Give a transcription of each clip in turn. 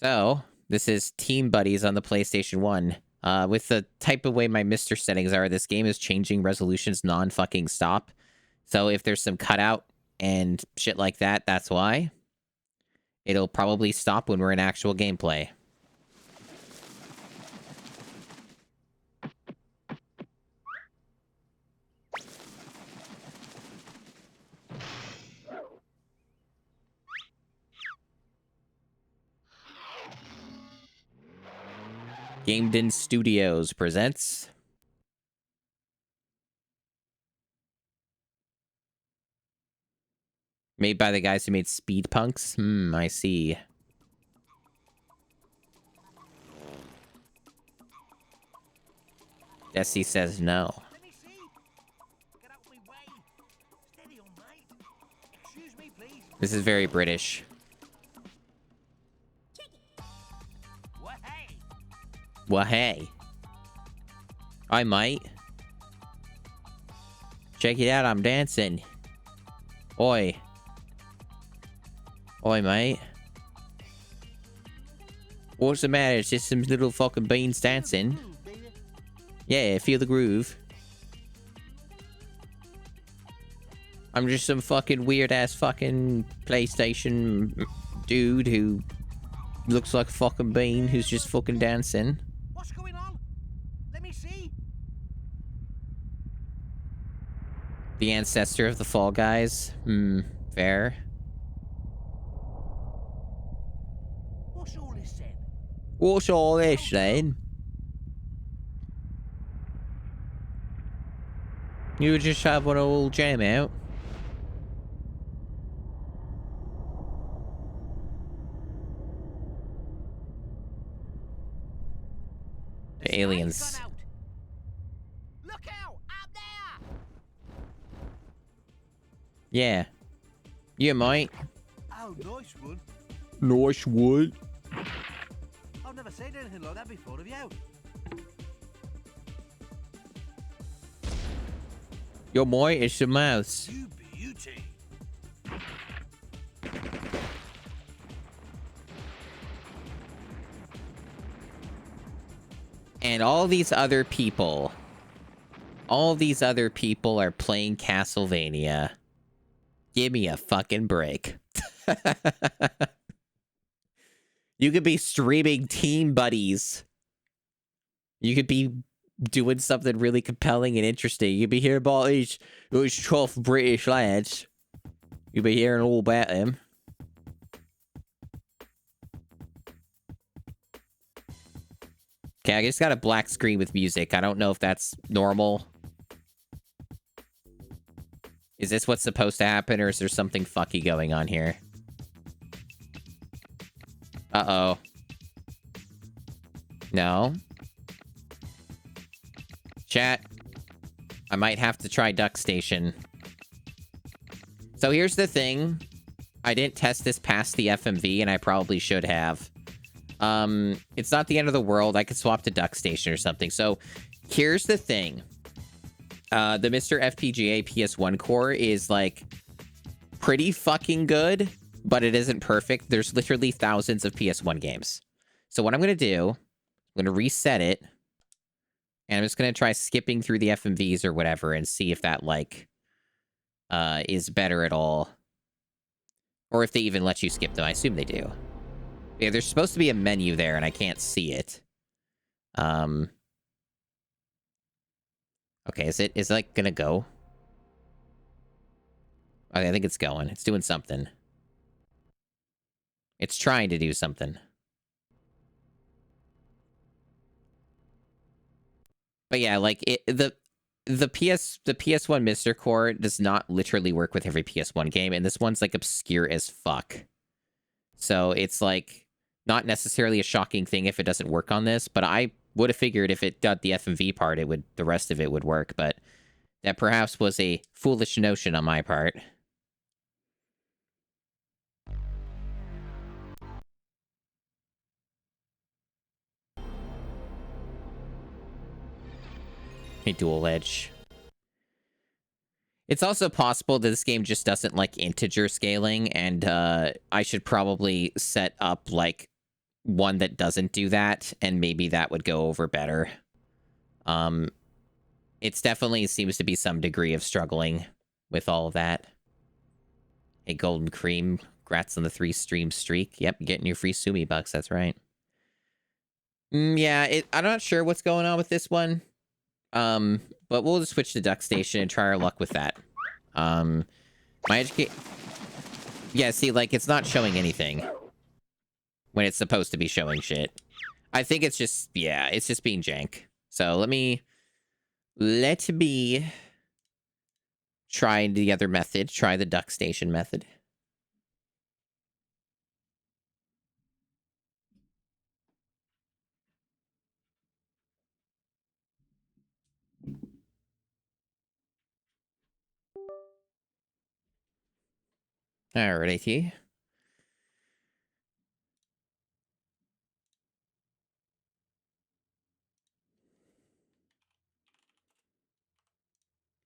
So, this is Team Buddies on the PlayStation 1. With the type of way my Mr. settings are, this game is changing resolutions non-fucking stop. So if there's some cutout and shit like that, that's why. It'll probably stop when we're in actual gameplay. Gameden Studios presents... Made by the guys who made Speed Punks? I see. Desi says no. Let me see. Get out of my way. Steady on, mate. Excuse me, please. This is very British. What, hey? Well, hey. I might. Check it out, I'm dancing. Oi. Oi, mate. What's the matter? It's just some little fucking beans dancing. Yeah, feel the groove. I'm just some fucking weird-ass fucking PlayStation dude who looks like a fucking bean who's just fucking dancing. What's going on? Let me see. The ancestor of the Fall Guys. Fair. What's all this then? What's all this then? You would just have one old jam out. The aliens. Lights gone out. Look out! Up there! Yeah. Yeah, mate. Oh, nice one. Nice wood. I've never seen anything like that before, have you? Yo, mate, it's the mouse. You beauty. And all these other people are playing Castlevania. Give me a fucking break. You could be streaming Team Buddies. You could be doing something really compelling and interesting. You could be hearing about these tough British lads. You'll be hearing all about them. Okay, I just got a black screen with music. I don't know if that's normal. Is this what's supposed to happen, or is there something fucky going on here? Uh-oh. No. Chat. I might have to try Duck Station. So here's the thing. I didn't test this past the FMV, and I probably should have. It's not the end of the world. I could swap to Duck Station or something. So here's the thing. The Mr. FPGA PS1 core is, like, pretty fucking good, but it isn't perfect. There's literally thousands of PS1 games. So what I'm going to do, I'm going to reset it, and I'm just going to try skipping through the FMVs or whatever and see if that, like, is better at all. Or if they even let you skip them. I assume they do. Yeah, there's supposed to be a menu there, and I can't see it. Okay, is it like gonna go? Okay, I think it's going. It's doing something. It's trying to do something. But yeah, like the PS1 Mr. Core does not literally work with every PS1 game, and this one's like obscure as fuck. So it's like not necessarily a shocking thing if it doesn't work on this, but I would have figured if it got the FMV part, the rest of it would work, but that perhaps was a foolish notion on my part. A dual edge. It's also possible that this game just doesn't like integer scaling, and I should probably set up like one that doesn't do that, and maybe that would go over better. It's definitely seems to be some degree of struggling with all of that. Hey, Golden Cream, congrats on the 3-stream streak. Yep, getting your free Sumi bucks, that's right. Yeah, I'm not sure what's going on with this one. But we'll just switch to Duck Station and try our luck with that. My educate... Yeah, see, like, it's not showing anything when it's supposed to be showing shit. I think it's just, yeah, it's just being jank. So let me try the other method, try the Duck Station method. Alrighty.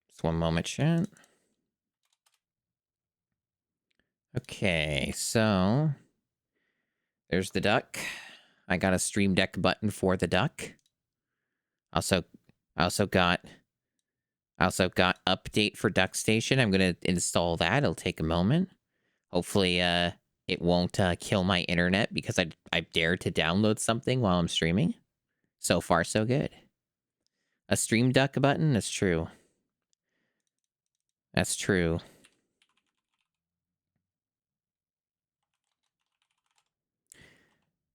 Just one moment, chat. Okay, so there's the duck. I got a Stream Deck button for the duck. I also got update for Duck Station. I'm gonna install that. It'll take a moment. Hopefully, it won't kill my internet because I dared to download something while I'm streaming. So far, so good. A Stream Duck button? That's true. That's true.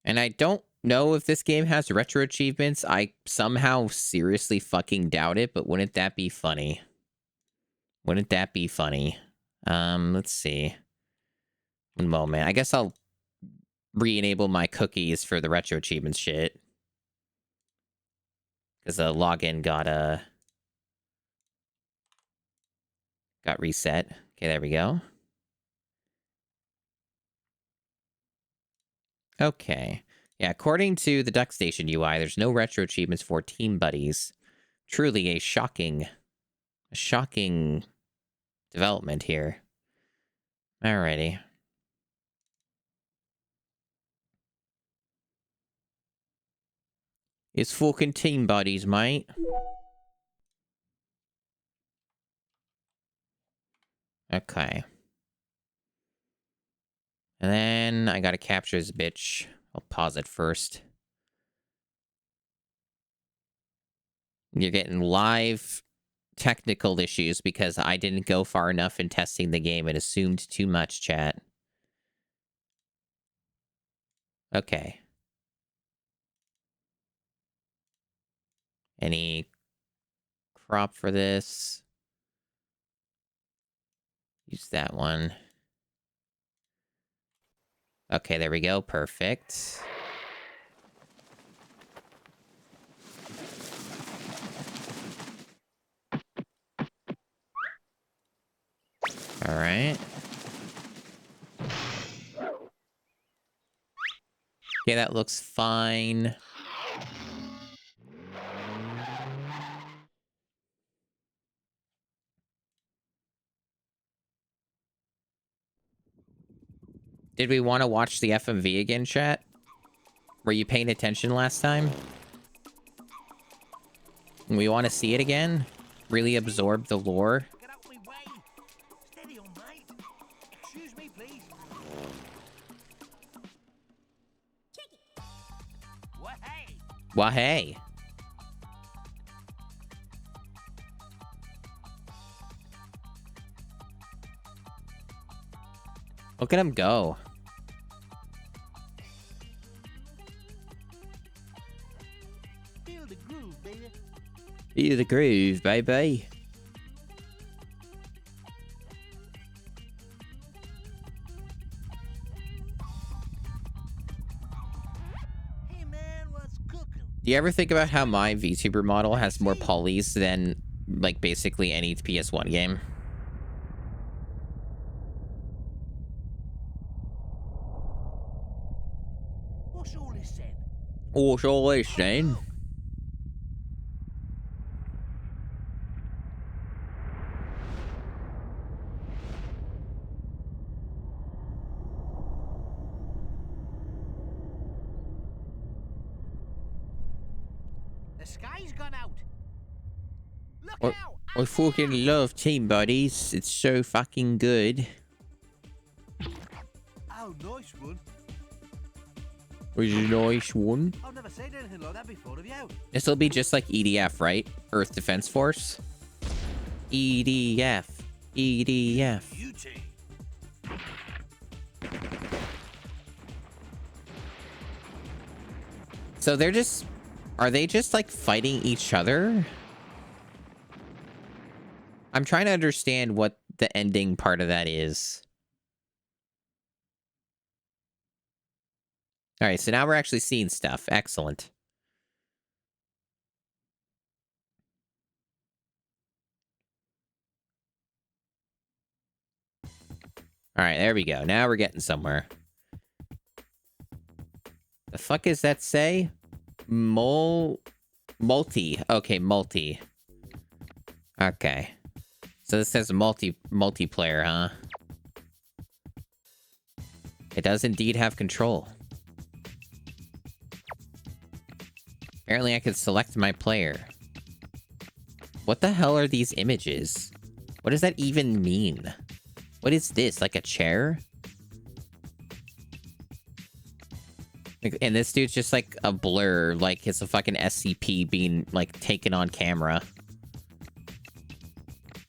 And I don't know if this game has retro achievements. I somehow seriously fucking doubt it, but wouldn't that be funny? Wouldn't that be funny? Let's see. One moment. I guess I'll re-enable my cookies for the retro achievements shit. Because the login got reset. Okay, there we go. Okay. Yeah, according to the Duck Station UI, there's no retro achievements for Team Buddies. Truly a shocking development here. Alrighty. It's fucking Team Buddies, mate. Okay. And then I gotta capture this bitch. I'll pause it first. You're getting live technical issues because I didn't go far enough in testing the game and assumed too much, chat. Okay. Any crop for this? Use that one. Okay, there we go. Perfect. All right. Okay, that looks fine. Did we want to watch the FMV again, chat? Were you paying attention last time? We want to see it again? Really absorb the lore? Get out of my way. Steady on, mate. Excuse me, please. Well, hey. Well, hey. Look at him go. Feel the groove, baby. Feel the groove, baby. Hey, man, what's cooking? Do you ever think about how my VTuber model has more polys than, like, basically any PS1 game? What's all this then? What's all this then? sky's gone out. Look I, out! I fucking love Team Buddies. It's so fucking good. Oh, nice one. Was a nice one. I've never seen anything like that before, have you? This will be just like EDF, right? Earth Defense Force. EDF. EDF. Beauty. So they're just... Are they just like fighting each other? I'm trying to understand what the ending part of that is. Alright, so now we're actually seeing stuff. Excellent. Alright, there we go. Now we're getting somewhere. The fuck does that say? Multi. Okay, multi. Okay. So this says multiplayer, huh? It does indeed have control. Apparently I can select my player. What the hell are these images? What does that even mean? What is this? Like a chair? And this dude's just like a blur, like it's a fucking SCP being like taken on camera.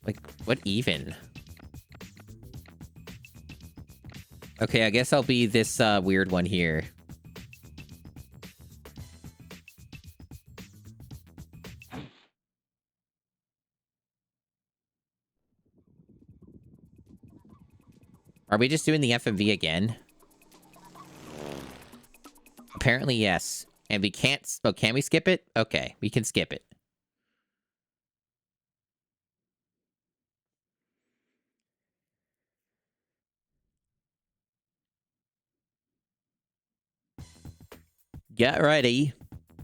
Like, what even? Okay, I guess I'll be this weird one here. Are we just doing the FMV again? Apparently, yes. And we can't... Oh, can we skip it? Okay, we can skip it. Get ready.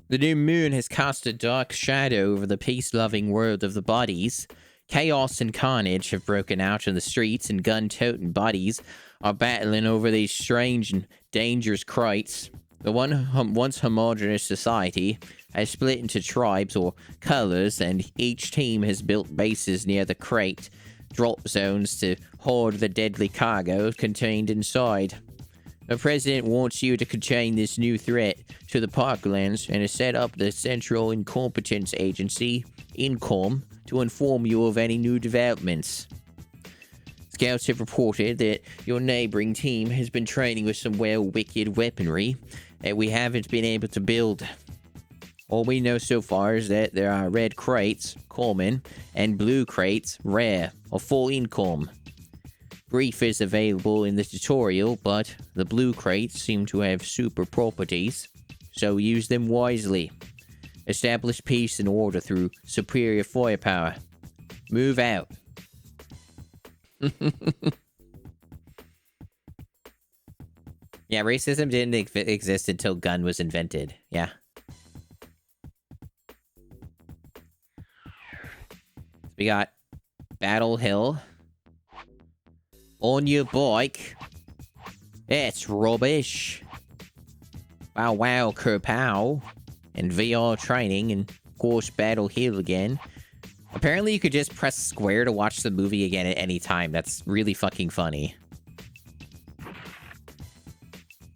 The new moon has cast a dark shadow over the peace-loving world of the bodies. Chaos and carnage have broken out in the streets, and gun-toting bodies are battling over these strange and dangerous crates. The once homogeneous society has split into tribes or colors, and each team has built bases near the crate drop zones to hoard the deadly cargo contained inside. The president wants you to contain this new threat to the parklands and has set up the Central Incompetence Agency, INCOM, to inform you of any new developments. Scouts have reported that your neighboring team has been training with some wicked weaponry that we haven't been able to build. All we know so far is that there are red crates, common, and blue crates, rare, or full income. Brief is available in the tutorial, but the blue crates seem to have super properties, so use them wisely. Establish peace and order through superior firepower. Move out. Yeah, racism didn't exist until gun was invented. Yeah. We got Battle Hill. On your bike. It's rubbish. Wow, wow, kerpow. And VR training, and of course, Battle Hill again. Apparently, you could just press square to watch the movie again at any time. That's really fucking funny.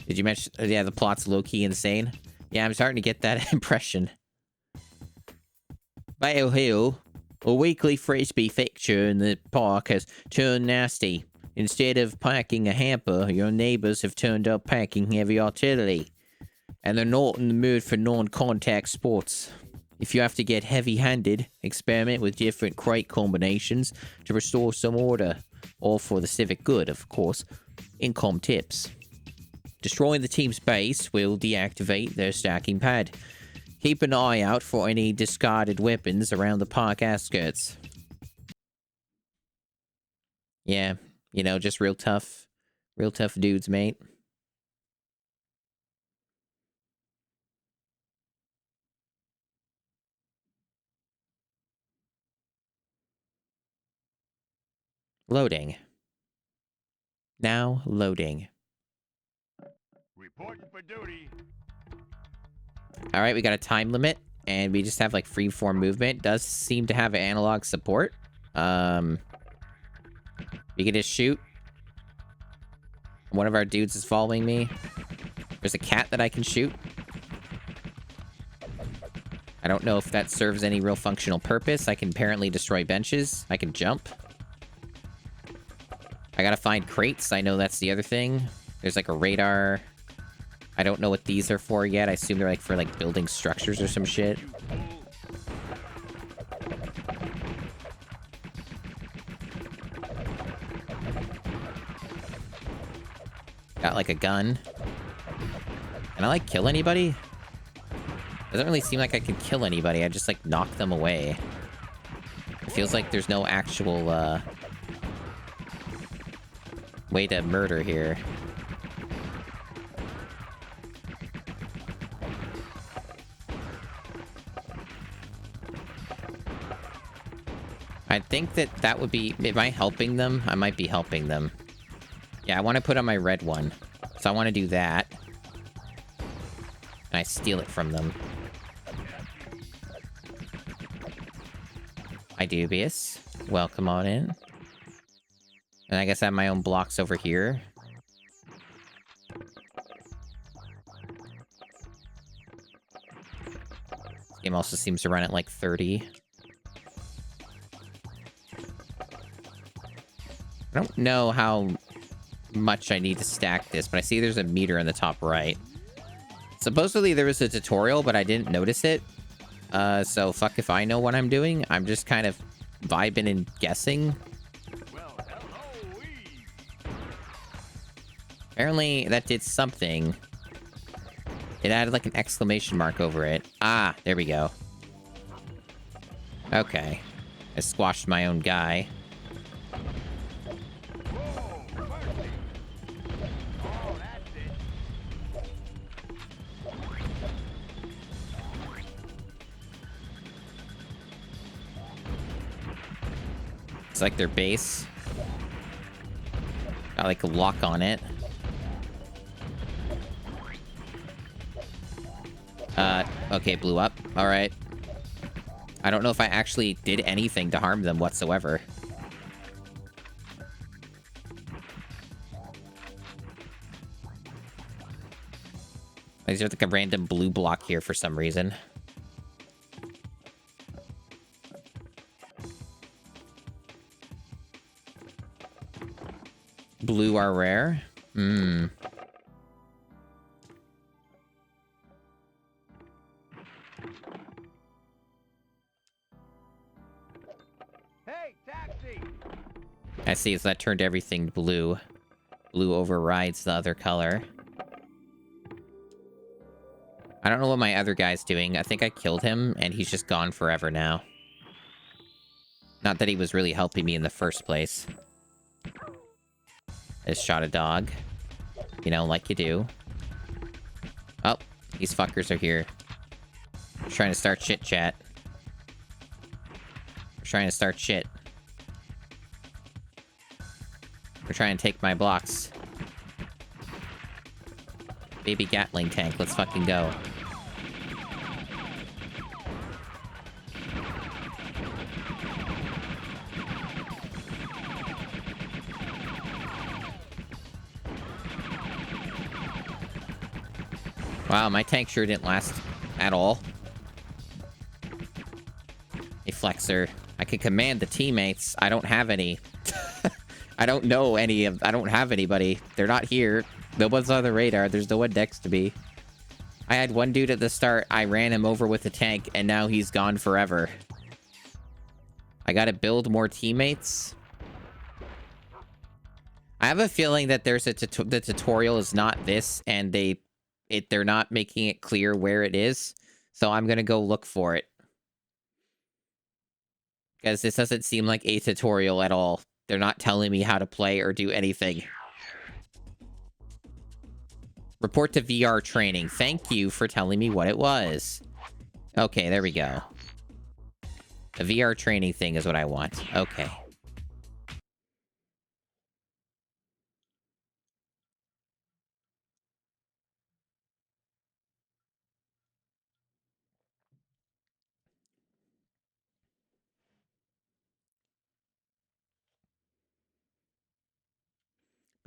Did you mention... Yeah, the plot's low-key insane. Yeah, I'm starting to get that impression. Battle Hill, a weekly frisbee fixture in the park, has turned nasty. Instead of packing a hamper, your neighbors have turned up packing heavy artillery. And they're not in the mood for non-contact sports. If you have to get heavy-handed, experiment with different crate combinations to restore some order. All for the civic good, of course. Income tips. Destroying the team's base will deactivate their stacking pad. Keep an eye out for any discarded weapons around the park outskirts. Yeah, you know, just real tough dudes, mate. Loading. Now loading. Reporting for duty. All right, we got a time limit, and we just have like freeform movement. Does seem to have analog support. We can just shoot. One of our dudes is following me. There's a cat that I can shoot. I don't know if that serves any real functional purpose. I can apparently destroy benches. I can jump. I gotta find crates. I know that's the other thing. There's like a radar. I don't know what these are for yet. I assume they're like for like building structures or some shit. Got like a gun. Can I like kill anybody? Doesn't really seem like I can kill anybody. I just like knock them away. It feels like there's no actual way to murder here. I think that would be... Am I helping them? I might be helping them. Yeah, I want to put on my red one. So I want to do that. And I steal it from them. Hi, Dubious. Welcome on in. And I guess I have my own blocks over here. This game also seems to run at like 30. I don't know how much I need to stack this, but I see there's a meter in the top right. Supposedly there was a tutorial, but I didn't notice it. So fuck if I know what I'm doing. I'm just kind of vibing and guessing. Well, hello, Apparently that did something. It added like an exclamation mark over it. Ah, there we go. Okay. I squashed my own guy. Whoa, mercy. Oh, that's it. It's like their base. Got like a lock on it. Okay, blew up. All right. I don't know if I actually did anything to harm them whatsoever. There's like a random blue block here for some reason. Blue are rare? Hmm. Hey, taxi! I see, so that turned everything blue. Blue overrides the other color. I don't know what my other guy's doing. I think I killed him, and he's just gone forever now. Not that he was really helping me in the first place. I just shot a dog. You know, like you do. Oh, these fuckers are here. They're trying to start shit, chat. They're trying to start shit. They're trying to take my blocks. Baby Gatling tank, let's fucking go. Wow, my tank sure didn't last at all. A flexor. I can command the teammates. I don't have any. I don't know any of... I don't have anybody. They're not here. No one's on the radar. There's no one next to me. I had one dude at the start. I ran him over with a tank, and now he's gone forever. I gotta build more teammates. I have a feeling that there's a the tutorial is not this, and they're not making it clear where it is. So I'm gonna go look for it. Because this doesn't seem like a tutorial at all. They're not telling me how to play or do anything. Report to VR training. Thank you for telling me what it was. Okay, there we go. The VR training thing is what I want. Okay.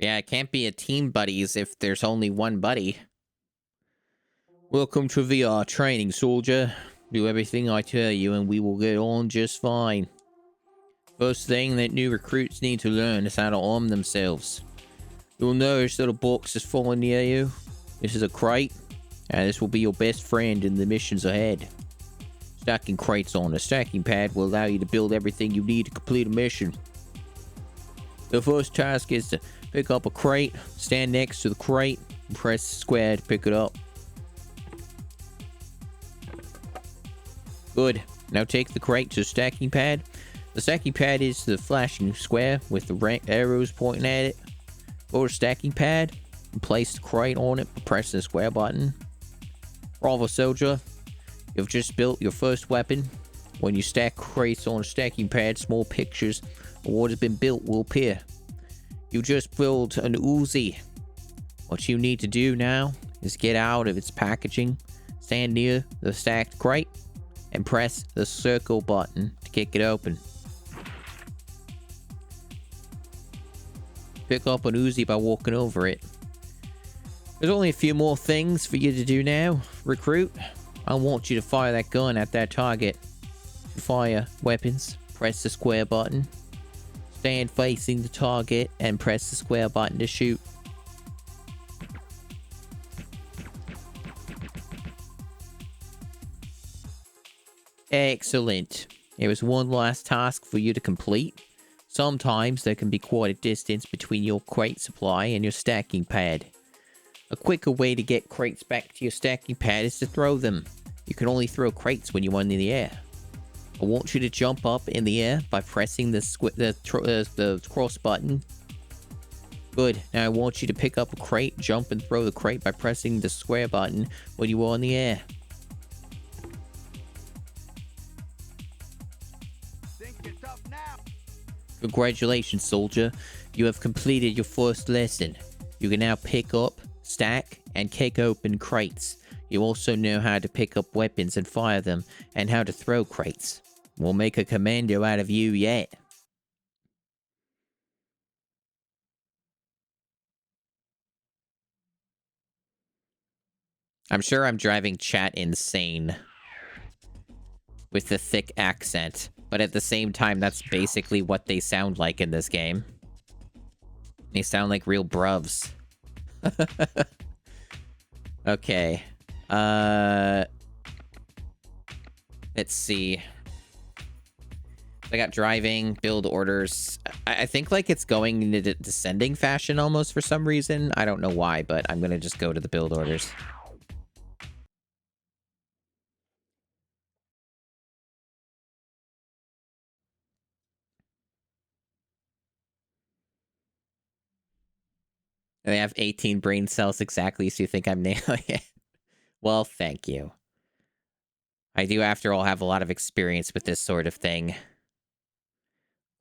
Yeah, it can't be a team buddies if there's only one buddy. Welcome to VR training, soldier. Do everything I tell you and we will get on just fine. First thing that new recruits need to learn is how to arm themselves. You'll notice that a box is falling near you. This is a crate, and this will be your best friend in the missions ahead. Stacking crates on a stacking pad will allow you to build everything you need to complete a mission. The first task is to pick up a crate, stand next to the crate, and press square to pick it up. Good. Now take the crate to the stacking pad. The stacking pad is the flashing square with the arrows pointing at it. Go to stacking pad and place the crate on it by pressing the square button. Bravo, soldier. You've just built your first weapon. When you stack crates on a stacking pad, small pictures of what has been built will appear. You just built an Uzi. What you need to do now is get out of its packaging, stand near the stacked crate, and press the circle button to kick it open. Pick up an Uzi by walking over it. There's only a few more things for you to do now, recruit. I want you to fire that gun at that target. To fire weapons, press the square button. Stand facing the target and press the square button to shoot. Excellent. There is one last task for you to complete. Sometimes there can be quite a distance between your crate supply and your stacking pad. A quicker way to get crates back to your stacking pad is to throw them. You can only throw crates when you're in the air. I want you to jump up in the air by pressing the cross button. Good. Now I want you to pick up a crate, jump and throw the crate by pressing the square button when you are in the air. Think you're tough now? Congratulations, soldier. You have completed your first lesson. You can now pick up, stack, and kick open crates. You also know how to pick up weapons and fire them, and how to throw crates. We'll make a commando out of you yet. I'm sure I'm driving chat insane with the thick accent, but at the same time, that's basically what they sound like in this game. They sound like real bruvs. Okay. Let's see. I got driving, build orders. I think like it's going in a descending fashion almost for some reason. I don't know why, but I'm gonna just go to the build orders. They have 18 brain cells exactly, so you think I'm nailing it? Well, thank you. I do, after all, have a lot of experience with this sort of thing.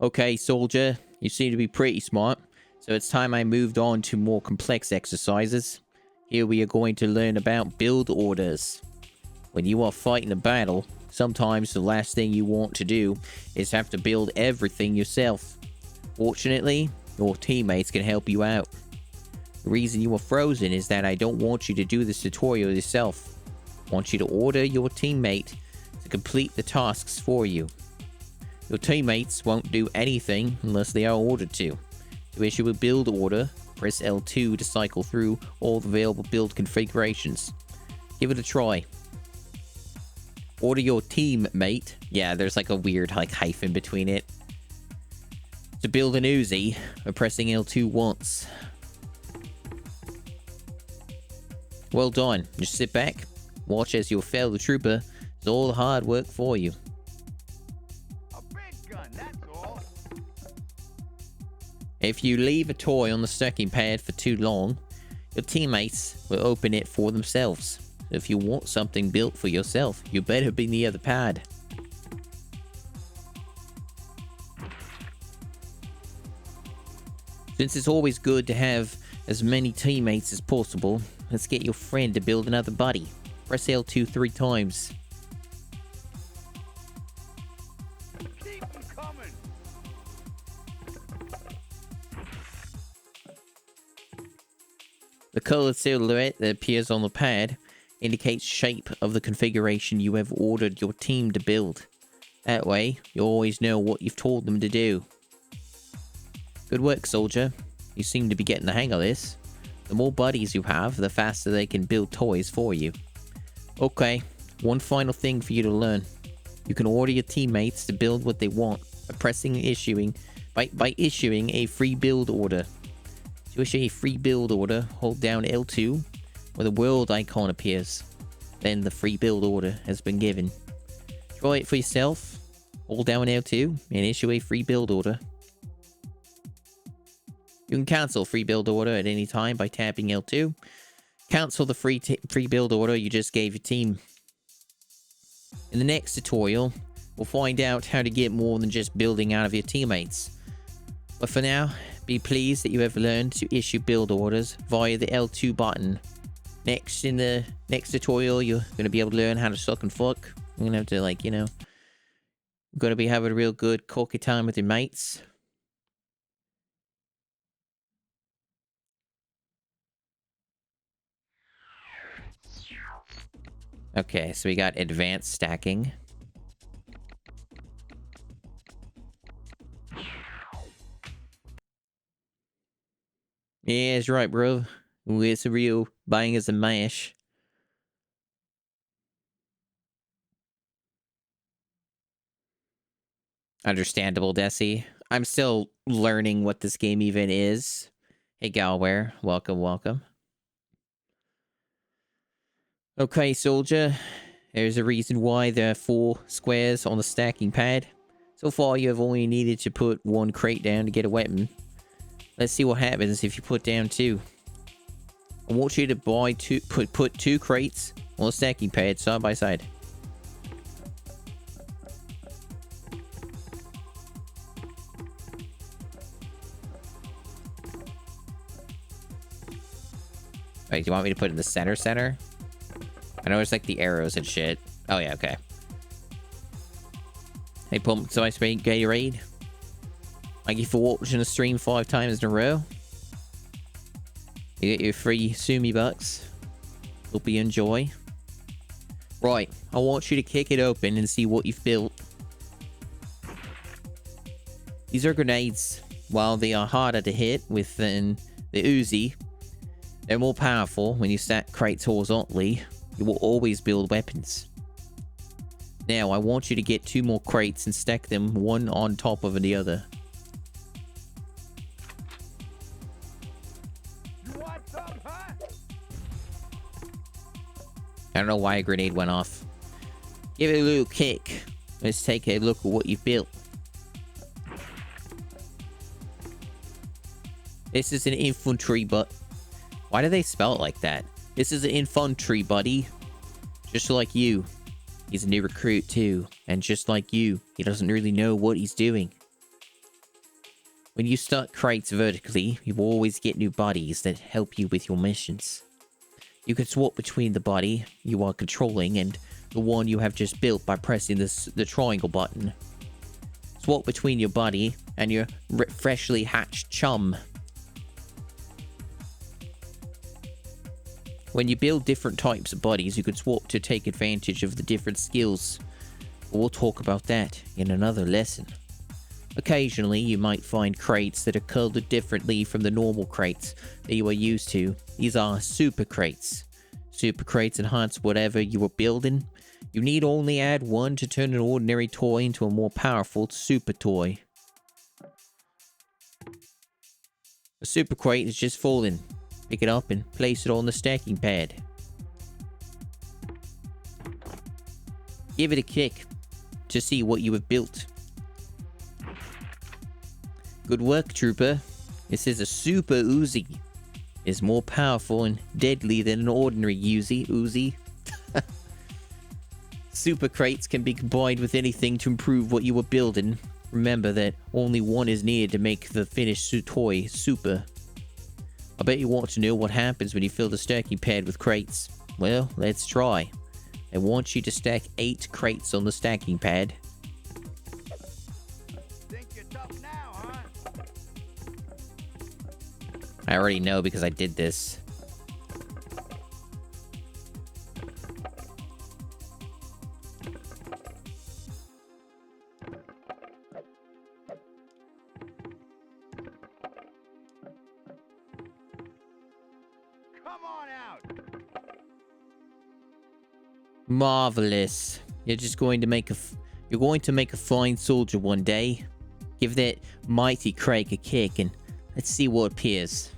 Okay, soldier, you seem to be pretty smart, so it's time I moved on to more complex exercises. Here we are going to learn about build orders. When you are fighting a battle, sometimes the last thing you want to do is have to build everything yourself. Fortunately, your teammates can help you out. The reason you are frozen is that I don't want you to do this tutorial yourself. I want you to order your teammate to complete the tasks for you. Your teammates won't do anything unless they are ordered to. To issue a build order, press L2 to cycle through all the available build configurations. Give it a try. Order your teammate. Yeah, there's like a weird like hyphen between it. To build an Uzi, by pressing L2 once. Well done. Just sit back, watch as your fellow trooper does all the hard work for you. A big gun, that's all. If you leave a toy on the stacking pad for too long, your teammates will open it for themselves. If you want something built for yourself, you better be near the pad. Since it's always good to have as many teammates as possible, let's get your friend to build another buddy. Press L2 3 times. Keep 'em coming. colored silhouette that appears on the pad indicates shape of the configuration you have ordered your team to build. That way, you always know what you've told them to do. Good work, soldier. You seem to be getting the hang of this. The more buddies you have, the faster they can build toys for you. Okay, one final thing for you to learn. You can order your teammates to build what they want by issuing a free build order. To issue a free build order, hold down L2 where the world icon appears. Then the free build order has been given. Try it for yourself. Hold down L2 and issue a free build order. You can cancel free build order at any time by tapping L2. Cancel the free build order you just gave your team. In the next tutorial, we'll find out how to get more than just building out of your teammates. But for now, be pleased that you have learned to issue build orders via the L2 button. Next, in the next tutorial, you're going to be able to learn how to suck and fuck. You're going to have to, like, you're going to be having a real good cocky time with your mates. Okay, so we got advanced stacking. Yeah, that's right, bro. It's a real buying as a mash. Understandable, Desi. I'm still learning what this game even is. Hey, Galware. Welcome, welcome. Okay, soldier. There's a reason why there are 4 squares on the stacking pad. So far, you have only needed to put 1 crate down to get a weapon. Let's see what happens if you put down 2. I want you to put 2 crates on the stacking pad side by side. Wait, do you want me to put it in the center? I know it's like the arrows and shit. Oh yeah, okay. Hey, Pump Spice Gatorade. Thank you for watching the stream 5 times in a row. You get your free Sumi bucks. Hope you enjoy. Right, I want you to kick it open and see what you've built. These are grenades. While they are harder to hit within the Uzi, they're more powerful when you stack crates horizontally. You will always build weapons. Now, I want you to get 2 more crates and stack them one on top of the other. You want some, huh? I don't know why a grenade went off. Give it a little kick. Let's take a look at what you've built. This is an infantry Why do they spell it like that? This is an infantry buddy. Just like you. He's a new recruit too. And just like you, he doesn't really know what he's doing. When you stack crates vertically, you will always get new buddies that help you with your missions. You can swap between the buddy you are controlling and the one you have just built by pressing the triangle button. Swap between your buddy and your freshly hatched chum. When you build different types of buddies, you can swap to take advantage of the different skills. But we'll talk about that in another lesson. Occasionally, you might find crates that are colored differently from the normal crates that you are used to. These are super crates. Super crates enhance whatever you are building. You need only add 1 to turn an ordinary toy into a more powerful super toy. A super crate is just falling. Pick it up and place it on the stacking pad. Give it a kick to see what you have built. Good work, trooper. This is a super Uzi. It's more powerful and deadly than an ordinary Uzi. Super crates can be combined with anything to improve what you are building. Remember that only 1 is needed to make the finished toy super. I bet you want to know what happens when you fill the stacking pad with crates. Well, let's try. I want you to stack 8 crates on the stacking pad. Think you're tough now, huh? I already know because I did this. Marvelous. You're just going to make you're going to make a fine soldier one day. Give that mighty Craig a kick and let's see what appears.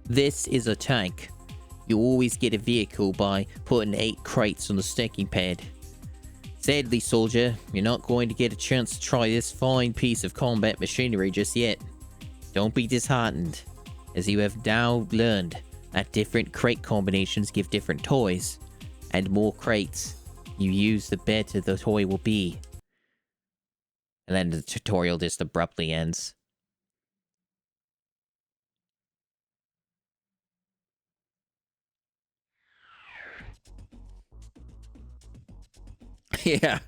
This is a tank. You always get a vehicle by putting 8 crates on the stacking pad. Sadly, soldier, you're not going to get a chance to try this fine piece of combat machinery just yet. Don't be disheartened, as you have now learned that different crate combinations give different toys, and more crates you use, the better the toy will be. And then the tutorial just abruptly ends. Yeah,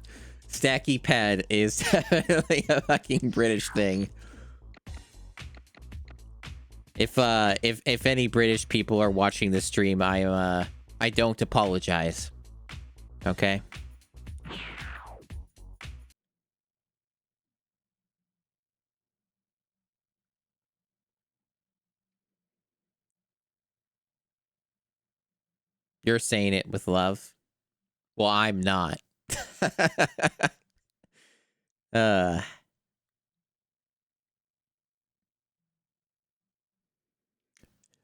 stacky pad is definitely a fucking British thing. If any British people are watching this stream, I don't apologize. Okay? You're saying it with love. Well, I'm not. uh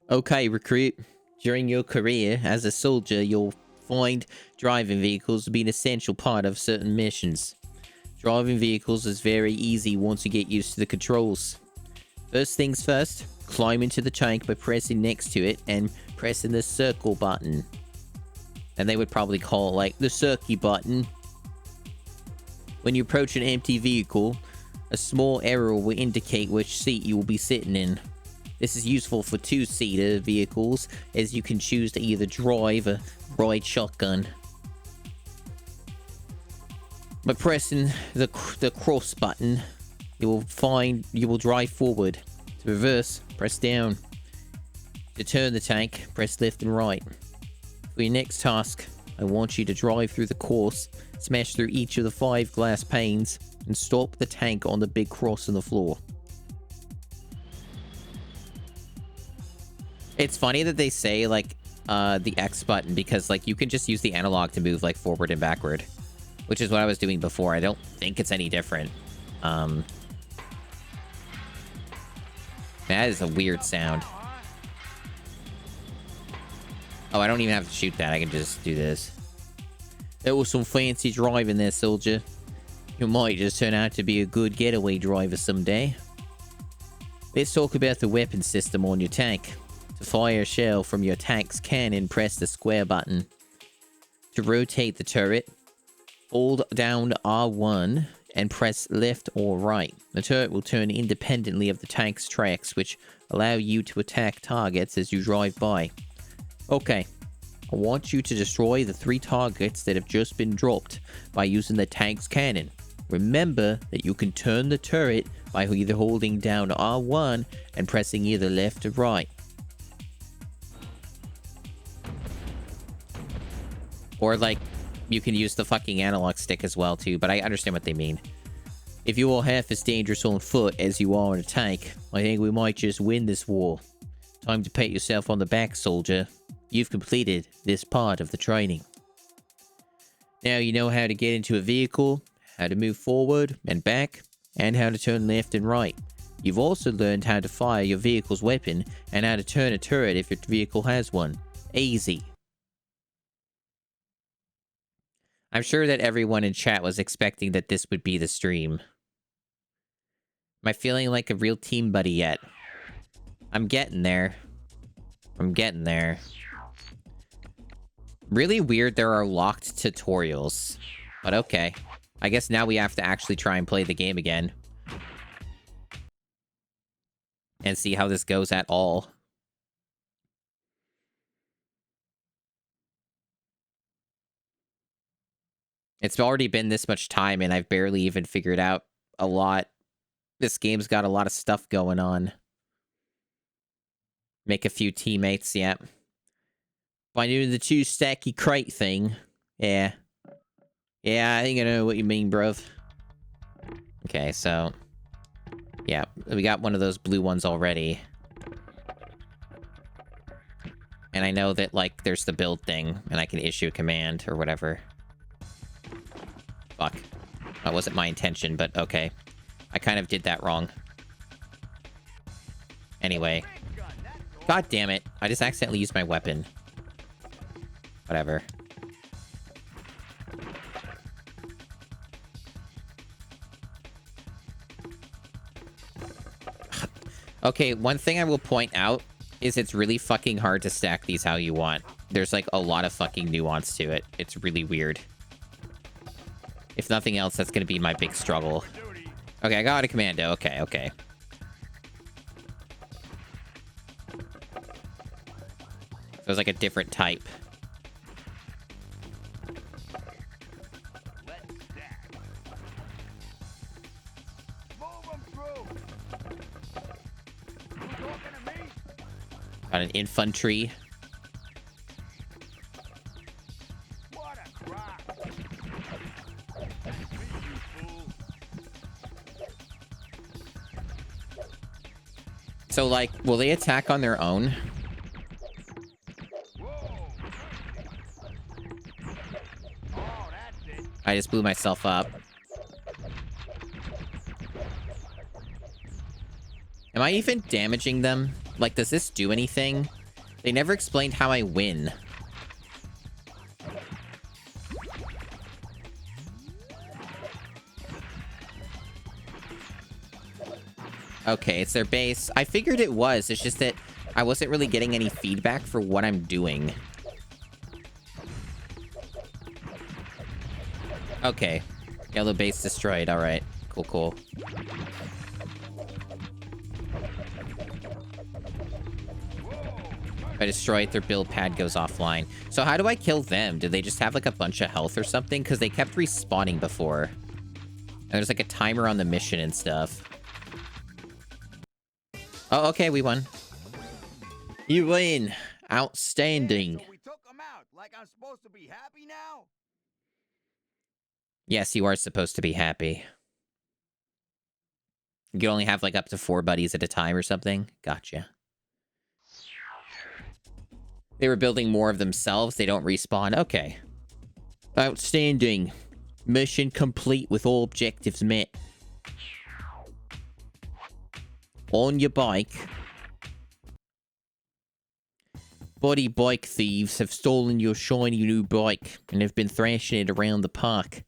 Okay, recruit. During your career as a soldier, you'll find driving vehicles to be an essential part of certain missions. Driving vehicles is very easy once you get used to the controls. First things first, climb into the tank by pressing next to it and pressing the circle button. And they would probably call it like the circuit button. When you approach an empty vehicle, a small arrow will indicate which seat you will be sitting in. This is useful for 2-seater vehicles, as you can choose to either drive or ride shotgun. By pressing the cross button, you will drive forward. To reverse, press down. To turn the tank, press left and right. For your next task, I want you to drive through the course, smash through each of the 5 glass panes, and stop the tank on the big cross on the floor. It's funny that they say, like, the X button, because, like, you can just use the analog to move, like, forward and backward. Which is what I was doing before. I don't think it's any different. That is a weird sound. Oh, I don't even have to shoot that. I can just do this. There was some fancy driving there, soldier. You might just turn out to be a good getaway driver someday. Let's talk about the weapon system on your tank. To fire a shell from your tank's cannon, press the square button. To rotate the turret, hold down R1 and press left or right. The turret will turn independently of the tank's tracks, which allow you to attack targets as you drive by. Okay, I want you to destroy the 3 targets that have just been dropped by using the tank's cannon. Remember that you can turn the turret by either holding down R1 and pressing either left or right. Or, like, you can use the fucking analog stick as well, too, but I understand what they mean. If you are half as dangerous on foot as you are in a tank, I think we might just win this war. Time to pat yourself on the back, soldier. You've completed this part of the training. Now you know how to get into a vehicle, how to move forward and back, and how to turn left and right. You've also learned how to fire your vehicle's weapon, and how to turn a turret if your vehicle has one. Easy. I'm sure that everyone in chat was expecting that this would be the stream. Am I feeling like a real team buddy yet? I'm getting there. I'm getting there. Really weird there are locked tutorials. But okay. I guess now we have to actually try and play the game again. And see how this goes at all. It's already been this much time and I've barely even figured out a lot. This game's got a lot of stuff going on. Make a few teammates, yeah. By doing the 2 stacky crate thing. Yeah. Yeah, I think I know what you mean, bruv. Okay, so... yeah, we got one of those blue ones already. And I know that, like, there's the build thing, and I can issue a command or whatever. Fuck. That wasn't my intention, but okay. I kind of did that wrong. Anyway. God damn it. I just accidentally used my weapon. Whatever. Okay, one thing I will point out is it's really fucking hard to stack these how you want. There's like a lot of fucking nuance to it. It's really weird. If nothing else, that's going to be my big struggle. Okay, I got a commando. Okay, okay. So it's like a different type. Got an infantry. What a crap. So, like, will they attack on their own? I just blew myself up. Am I even damaging them? Like, does this do anything? They never explained how I win. Okay, it's their base. I figured it was. It's just that I wasn't really getting any feedback for what I'm doing. Okay. Yellow base destroyed. All right. Cool, cool. If I destroy it, their build pad goes offline. So how do I kill them? Do they just have like a bunch of health or something? Because they kept respawning before. And there's like a timer on the mission and stuff. Oh, okay, we won. You win. Outstanding. So we took them out. Like I'm supposed to be happy now? Yes, you are supposed to be happy. You can only have like up to 4 buddies at a time or something. Gotcha. They were building more of themselves. They don't respawn. Okay. Outstanding. Mission complete with all objectives met. On your bike. Body bike thieves have stolen your shiny new bike and have been thrashing it around the park.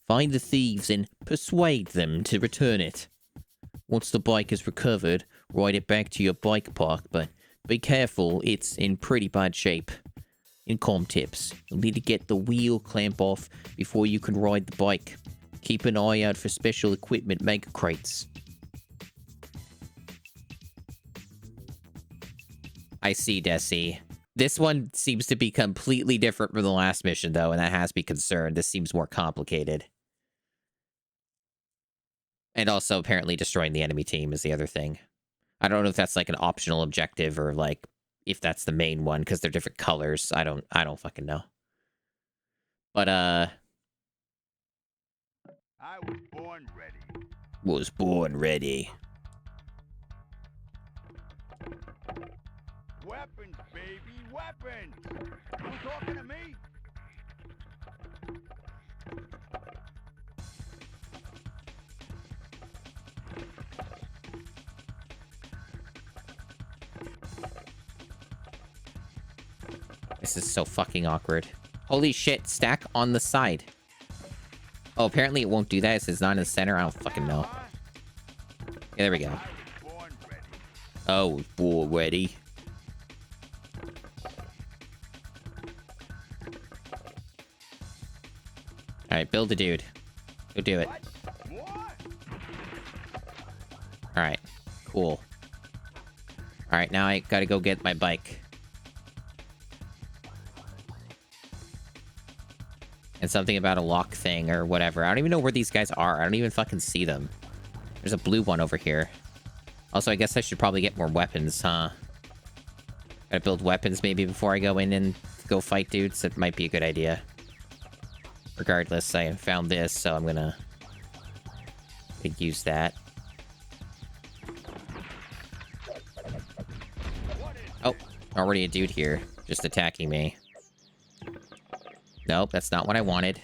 Find the thieves and persuade them to return it. Once the bike is recovered, ride it back to your bike park, but be careful, it's in pretty bad shape. Income tips. You'll need to get the wheel clamp off before you can ride the bike. Keep an eye out for special equipment mega crates. I see, Desi. This one seems to be completely different from the last mission, though, and that has me concerned. This seems more complicated. And also, apparently, destroying the enemy team is the other thing. I don't know if that's like an optional objective or like if that's the main one because they're different colors. I don't fucking know. But I was born ready. Was born ready. Weapons, baby, weapons. You talking to me? This is so fucking awkward. Holy shit, stack on the side. Oh, apparently it won't do that. It says not in the center. I don't fucking know. Yeah, there we go. Oh, born ready. Alright, build a dude. Go do it. Alright, cool. Alright, now I gotta go get my bike. And something about a lock thing or whatever. I don't even know where these guys are. I don't even fucking see them. There's a blue one over here. Also, I guess I should probably get more weapons, huh? Gotta build weapons maybe before I go in and go fight dudes. That might be a good idea. Regardless, I found this, so I'm gonna use that. Oh, already a dude here. just attacking me. Nope, that's not what I wanted.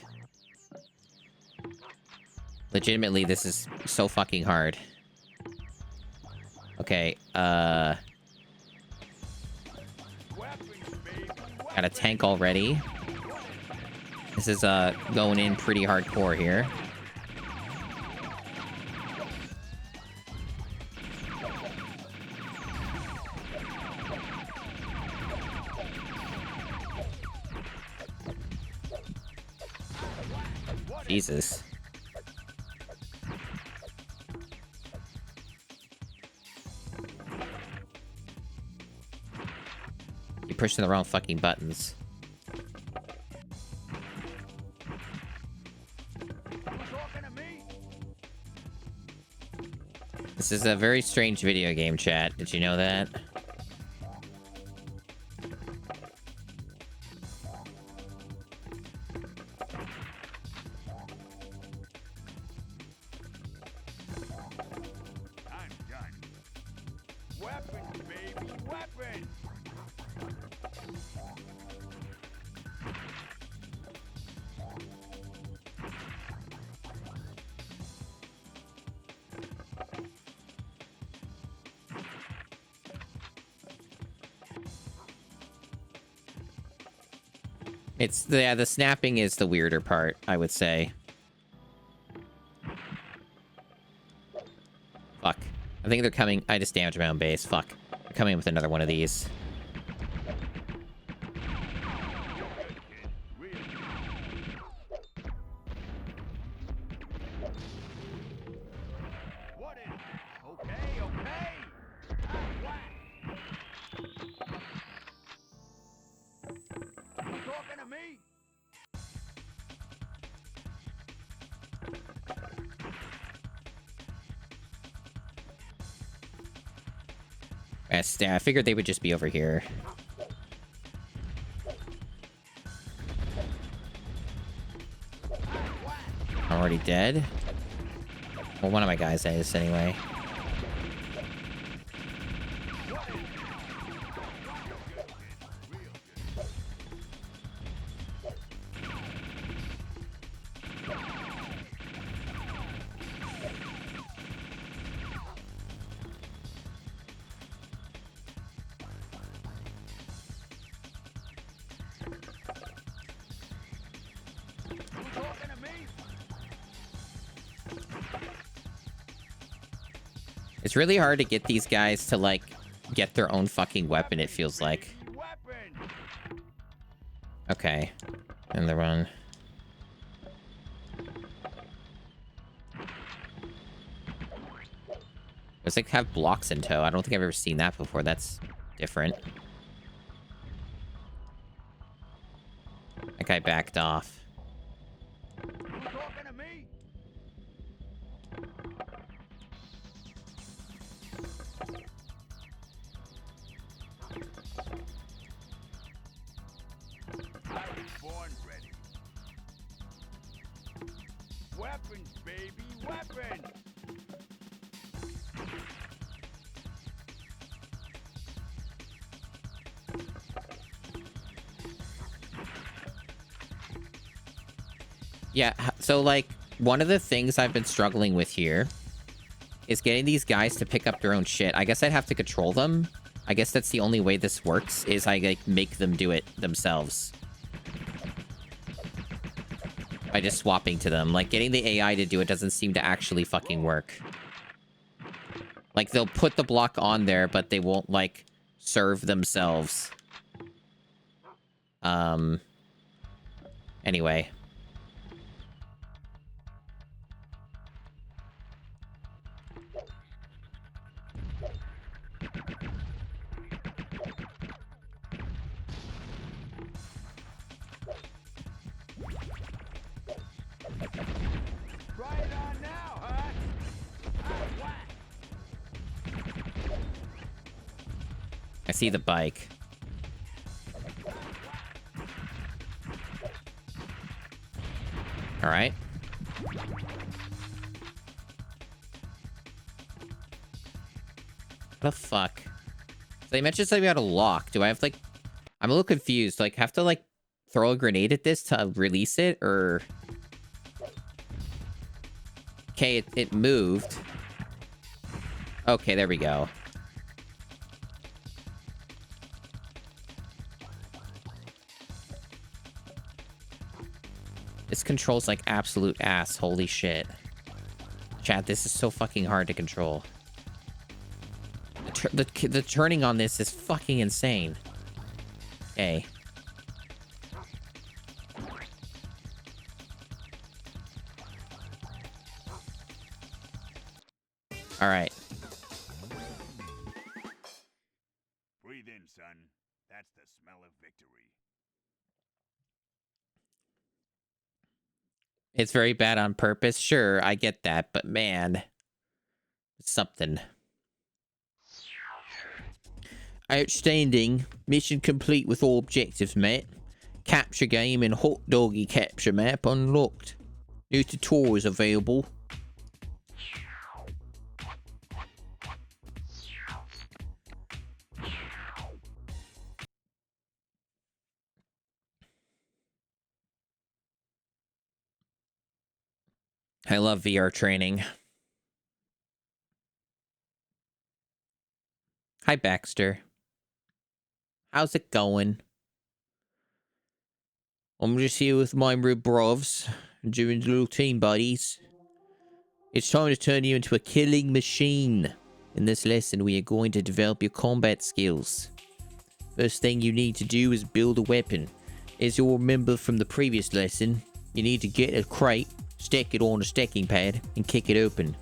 Legitimately, this is so fucking hard. Okay, got a tank already. This is, going in pretty hardcore here. Jesus. You're pushing the wrong fucking buttons. This is a very strange video game, chat. Did you know that? I'm done. Weapons, baby, weapons! It's the snapping is the weirder part, I would say. Fuck. I think they're coming. I just damaged my own base. Fuck. They're coming with another one of these. What is this? Okay, okay! You talking to me? I figured they would just be over here. I'm already dead. Well, one of my guys is anyway. It's really hard to get these guys to, like, get their own fucking weapon, it feels like. Okay. And the run. Does it have blocks in tow? I don't think I've ever seen that before. That's different. That guy backed off. Weapons, baby, weapons! Yeah, so, like, one of the things I've been struggling with here is getting these guys to pick up their own shit. I guess I'd have to control them. I guess that's the only way this works, is I, like, make them do it themselves. By just swapping to them. Like, getting the AI to do it doesn't seem to actually fucking work. Like, they'll put the block on there, but they won't, like, serve themselves. Anyway. I see the bike. All right. What the fuck? So they mentioned something about a lock. Do I have, like... I'm a little confused. Like, have to, like, throw a grenade at this to release it, or... Okay, it moved. Okay, there we go. This controls like absolute ass. Holy shit. Chat, this is so fucking hard to control. The turning on this is fucking insane. Okay. All right. Breathe in, son. That's the smell of victory. It's very bad on purpose. Sure, I get that, but man, it's something. Outstanding. Mission complete with all objectives met. Capture game and hot doggy capture map unlocked. New tutorials available. I love VR training. Hi, Baxter. How's it going? I'm just here with my brovs, doing little team buddies. It's time to turn you into a killing machine. In this lesson, we are going to develop your combat skills. First thing you need to do is build a weapon. As you'll remember from the previous lesson, you need to get a crate, stack it on a stacking pad, and kick it open.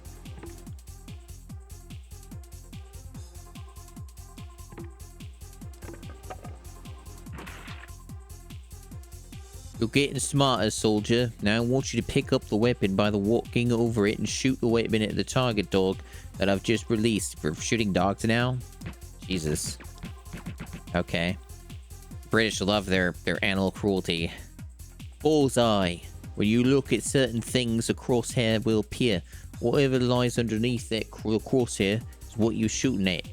You're getting smarter, soldier. Now I want you to pick up the weapon by walking over it and shoot the weapon at the target dog that I've just released. For shooting dogs now? Jesus. Okay. British love their animal cruelty. Bullseye. When you look at certain things, a crosshair will appear. Whatever lies underneath that crosshair is what you're shooting at.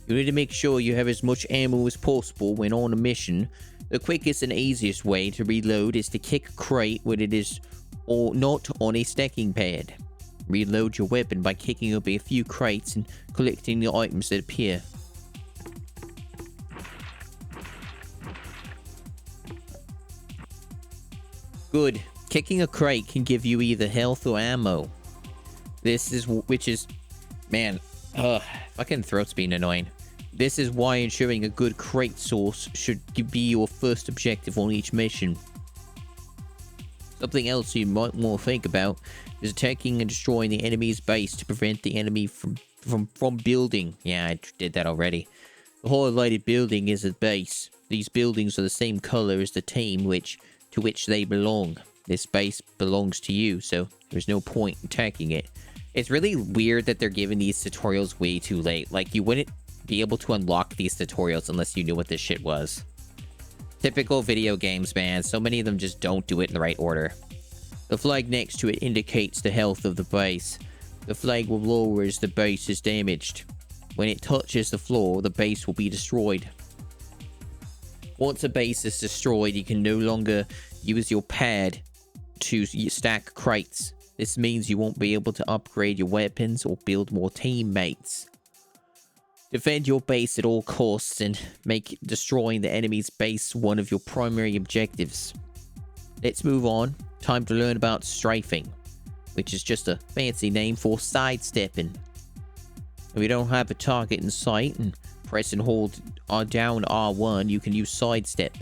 You need to make sure you have as much ammo as possible when on a mission. The quickest and easiest way to reload is to kick a crate when it is or not on a stacking pad. Reload your weapon by kicking up a few crates and collecting the items that appear. Good. Kicking a crate can give you either health or ammo. Man, fucking throat's being annoying. This is why ensuring a good crate source should be your first objective on each mission. Something else you might want to think about is attacking and destroying the enemy's base to prevent the enemy from building. Yeah, I did that already. The highlighted building is a base. These buildings are the same color as the team to which they belong. This base belongs to you, so there's no point in attacking it. It's really weird that they're giving these tutorials way too late. Like, you wouldn't be able to unlock these tutorials unless you knew what this shit was. Typical video games, man. So many of them just don't do it in the right order. The flag next to it indicates the health of the base. The flag will lower as the base is damaged. When it touches the floor, the base will be destroyed. Once a base is destroyed, you can no longer use your pad to stack crates. This means you won't be able to upgrade your weapons or build more teammates. Defend your base at all costs and make destroying the enemy's base one of your primary objectives. Let's move on. Time to learn about strafing, which is just a fancy name for sidestepping. If you don't have a target in sight and press and hold down R1, you can use sidestep.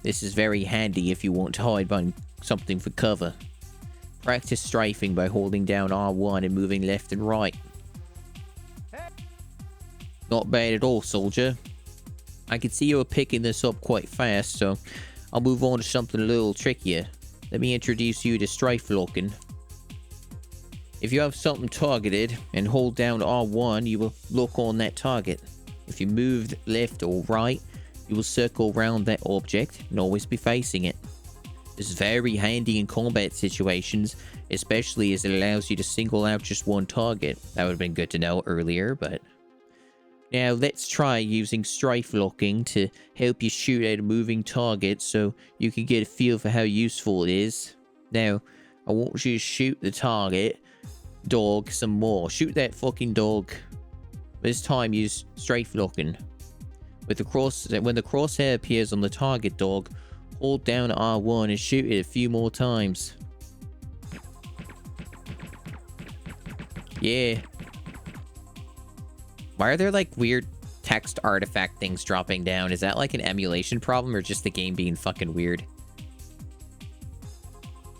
This is very handy if you want to hide behind something for cover. Practice strafing by holding down R1 and moving left and right. Not bad at all, soldier. I can see you're picking this up quite fast, so I'll move on to something a little trickier. Let me introduce you to strafe locking. If you have something targeted and hold down R1, you will lock on that target. If you move left or right, you will circle around that object and always be facing it. This is very handy in combat situations, especially as it allows you to single out just one target. That would have been good to know earlier, but Now let's try using strafe locking to help you shoot at a moving target so you can get a feel for how useful it is. Now, I want you to shoot the target dog some more. Shoot that fucking dog. This time use strafe locking. When the crosshair appears on the target dog, hold down R1 and shoot it a few more times. Yeah. Why are there like weird text artifact things dropping down? Is that like an emulation problem or just the game being fucking weird?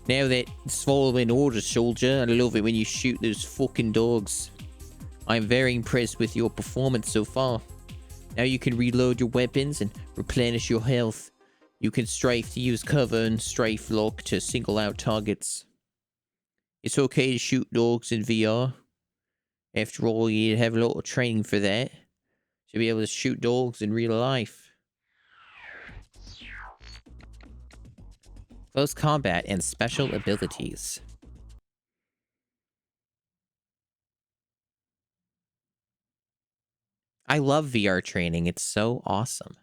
Now that's following orders, soldier. I love it when you shoot those fucking dogs. I'm very impressed with your performance so far. Now you can reload your weapons and replenish your health. You can strafe to use cover and strafe lock to single out targets. It's okay to shoot dogs in VR. After all, you have a lot of training for that. To be able to shoot dogs in real life. Close combat and special abilities. I love VR training. It's so awesome.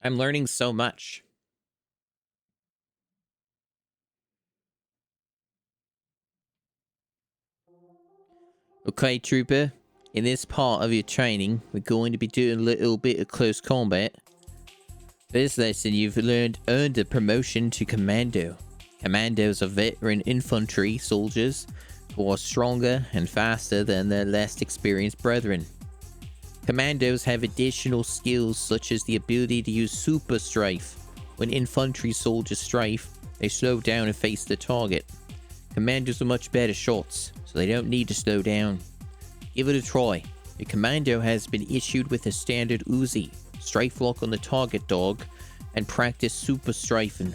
I'm learning so much. Okay, trooper. In this part of your training, we're going to be doing a little bit of close combat. This lesson, you've earned a promotion to commando. Commandos are veteran infantry soldiers who are stronger and faster than their less experienced brethren. Commandos have additional skills such as the ability to use super strafe. When infantry soldiers strafe, they slow down and face the target. Commandos are much better shots, so they don't need to slow down. Give it a try. A commando has been issued with a standard Uzi, strafe lock on the target dog, and practice super strafing.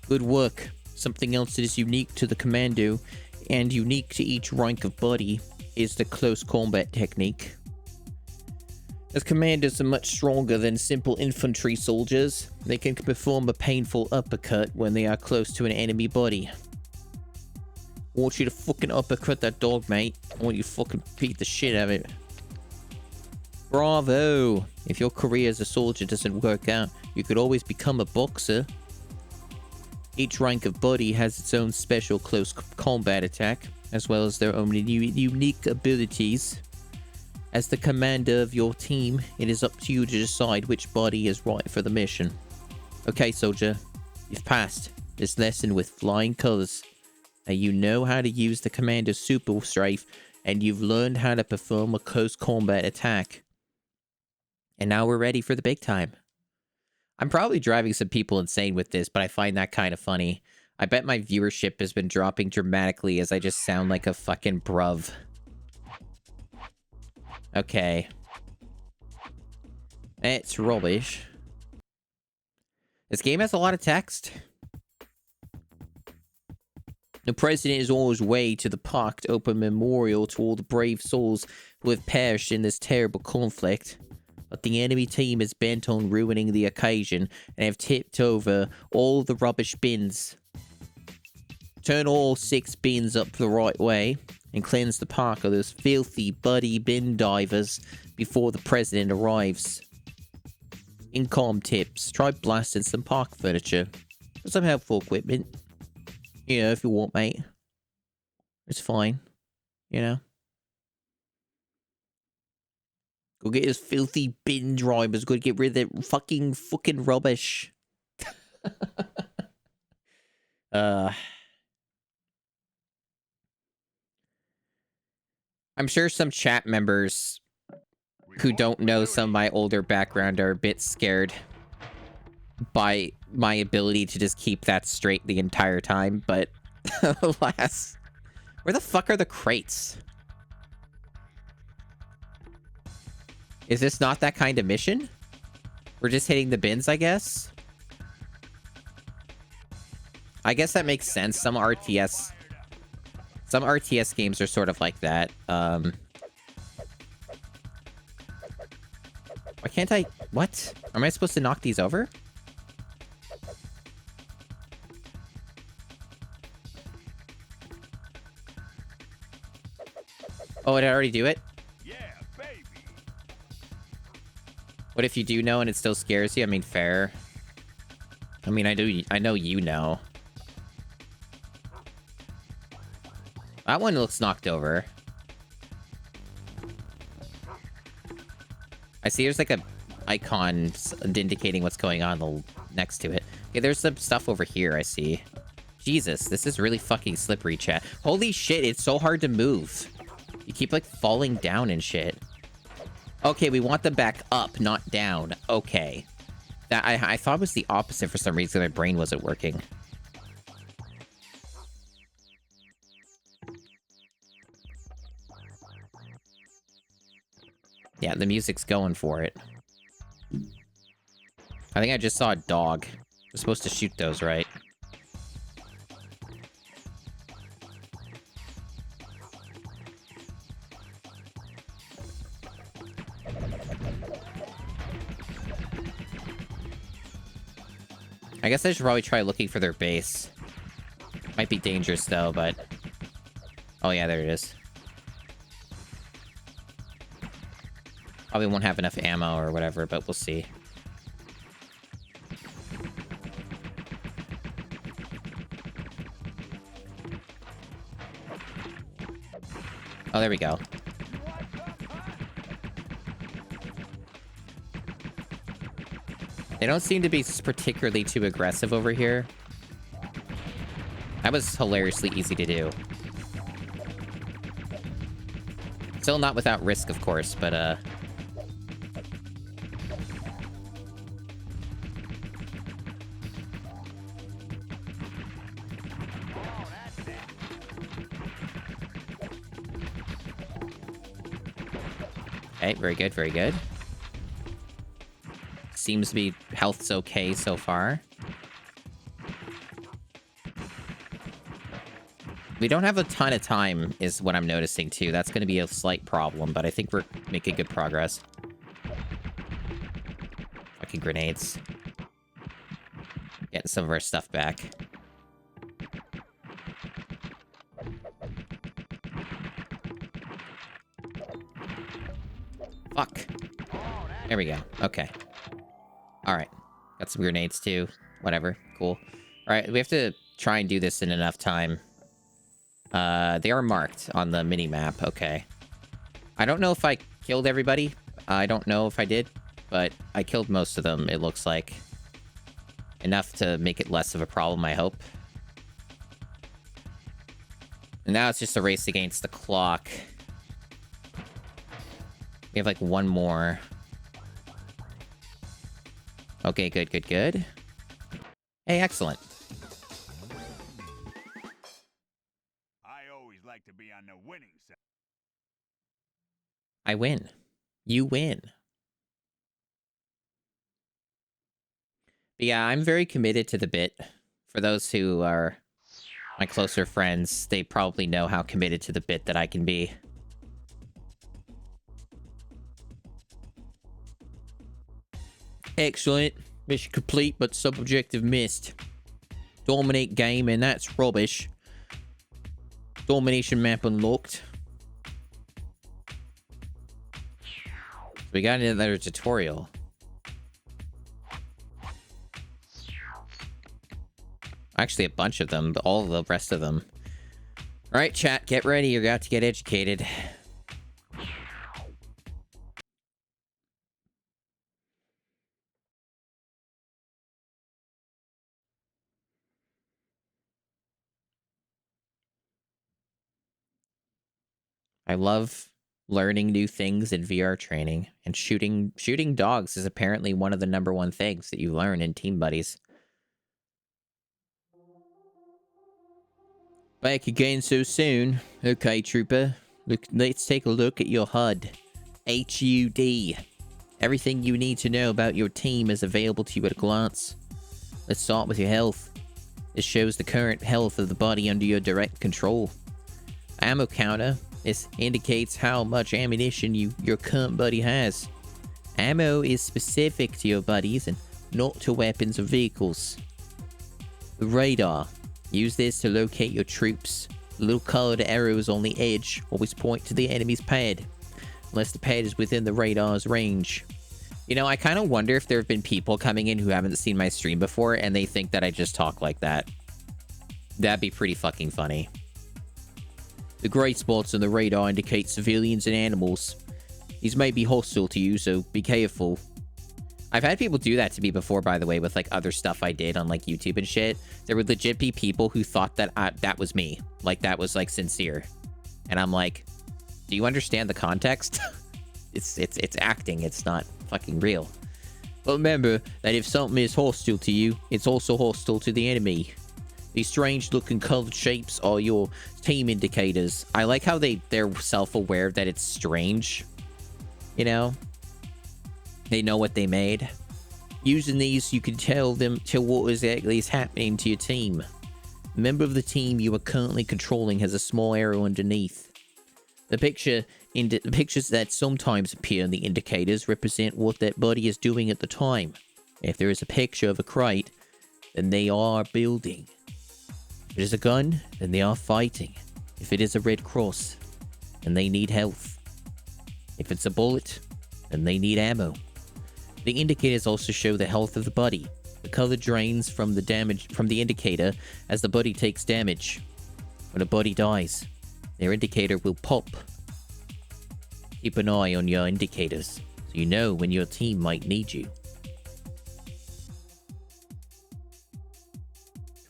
Good work. Something else that is unique to the commando and unique to each rank of buddy is the close combat technique. As commandos are much stronger than simple infantry soldiers, they can perform a painful uppercut when they are close to an enemy buddy. I want you to fucking uppercut that dog, mate. I want you to fucking beat the shit out of it. Bravo! If your career as a soldier doesn't work out, you could always become a boxer. Each rank of buddy has its own special close combat attack, as well as their own unique abilities. As the commander of your team, it is up to you to decide which buddy is right for the mission. Okay, soldier, you've passed this lesson with flying colors. Now you know how to use the commander's super strafe, and you've learned how to perform a close combat attack. And now we're ready for the big time. I'm probably driving some people insane with this, but I find that kind of funny. I bet my viewership has been dropping dramatically as I just sound like a fucking bruv. Okay. It's rubbish. This game has a lot of text. The president is on his way to the park to open a memorial to all the brave souls who have perished in this terrible conflict. But the enemy team is bent on ruining the occasion and have tipped over all the rubbish bins. Turn all 6 bins up the right way and cleanse the park of those filthy buddy bin divers before the president arrives. Incom tips. Try blasting some park furniture. Or some helpful equipment. You know, if you want, mate. It's fine. You know? Go get his filthy bin drivers. Go get rid of that fucking rubbish. I'm sure some chat members who don't know some of my older background are a bit scared by my ability to just keep that straight the entire time, but alas. Where the fuck are the crates? Is this not that kind of mission? We're just hitting the bins, I guess? I guess that makes sense. Some RTS games are sort of like that. Why can't I... What? Am I supposed to knock these over? Oh, did I already do it? Yeah, baby. What if you do know and it still scares you? I mean, fair. I mean, I know you know. That one looks knocked over. I see there's like a icon indicating what's going on next to it. Okay, there's some stuff over here I see. Jesus, this is really fucking slippery, chat. Holy shit, it's so hard to move. You keep like falling down and shit. Okay, we want them back up, not down. Okay. That I thought was the opposite for some reason. My brain wasn't working. Yeah, the music's going for it. I think I just saw a dog. We're supposed to shoot those, right? I guess I should probably try looking for their base. Might be dangerous, though, but... Oh, yeah, there it is. Probably won't have enough ammo or whatever, but we'll see. Oh, there we go. They don't seem to be particularly too aggressive over here. That was hilariously easy to do. Still not without risk, of course, but, Okay, very good, very good. Seems to be health's okay so far. We don't have a ton of time, is what I'm noticing, too. That's going to be a slight problem, but I think we're making good progress. Fucking grenades. Getting some of our stuff back. Fuck. There we go. Okay. Alright. Got some grenades, too. Whatever. Cool. Alright, we have to try and do this in enough time. They are marked on the mini-map. Okay. I don't know if I killed everybody. I don't know if I did, but I killed most of them, it looks like. Enough to make it less of a problem, I hope. And now it's just a race against the clock. We have like one more. Okay, good, good, good. Hey, excellent. I always like to be on the winning side. I win. You win. But yeah, I'm very committed to the bit. For those who are my closer friends, they probably know how committed to the bit that I can be. Excellent. Mission complete, but sub-objective missed. Dominate game, and that's rubbish. Domination map unlocked. We got another tutorial. Actually, a bunch of them, but all of the rest of them. Alright, chat, get ready. You're about to get educated. I love learning new things in VR training, and shooting dogs is apparently one of the #1 things that you learn in Team Buddies. Back again so soon. Okay, trooper. Look, let's take a look at your HUD. HUD. Everything you need to know about your team is available to you at a glance. Let's start with your health. This shows the current health of the body under your direct control. Ammo counter. This indicates how much ammunition your current buddy has. Ammo is specific to your buddies and not to weapons or vehicles. The radar. Use this to locate your troops. The little colored arrows on the edge always point to the enemy's pad, unless the pad is within the radar's range. You know, I kind of wonder if there have been people coming in who haven't seen my stream before and they think that I just talk like that. That'd be pretty fucking funny. The gray spots on the radar indicate civilians and animals. These may be hostile to you, so be careful. I've had people do that to me before, by the way, with like other stuff I did on like YouTube and shit. There would legit be people who thought that that was me. Like that was like sincere. And I'm like, do you understand the context? It's acting, it's not fucking real. But remember that if something is hostile to you, it's also hostile to the enemy. These strange looking colored shapes are your team indicators. I like how they're self-aware that it's strange. You know? They know what they made. Using these, you can tell what exactly is happening to your team. A member of the team you are currently controlling has a small arrow underneath. The pictures that sometimes appear in the indicators represent what that buddy is doing at the time. If there is a picture of a crate, then they are building. If it is a gun, then they are fighting. If it is a red cross, then they need health. If it's a bullet, then they need ammo. The indicators also show the health of the buddy. The color drains from the indicator as the buddy takes damage. When a buddy dies, their indicator will pop. Keep an eye on your indicators, so you know when your team might need you.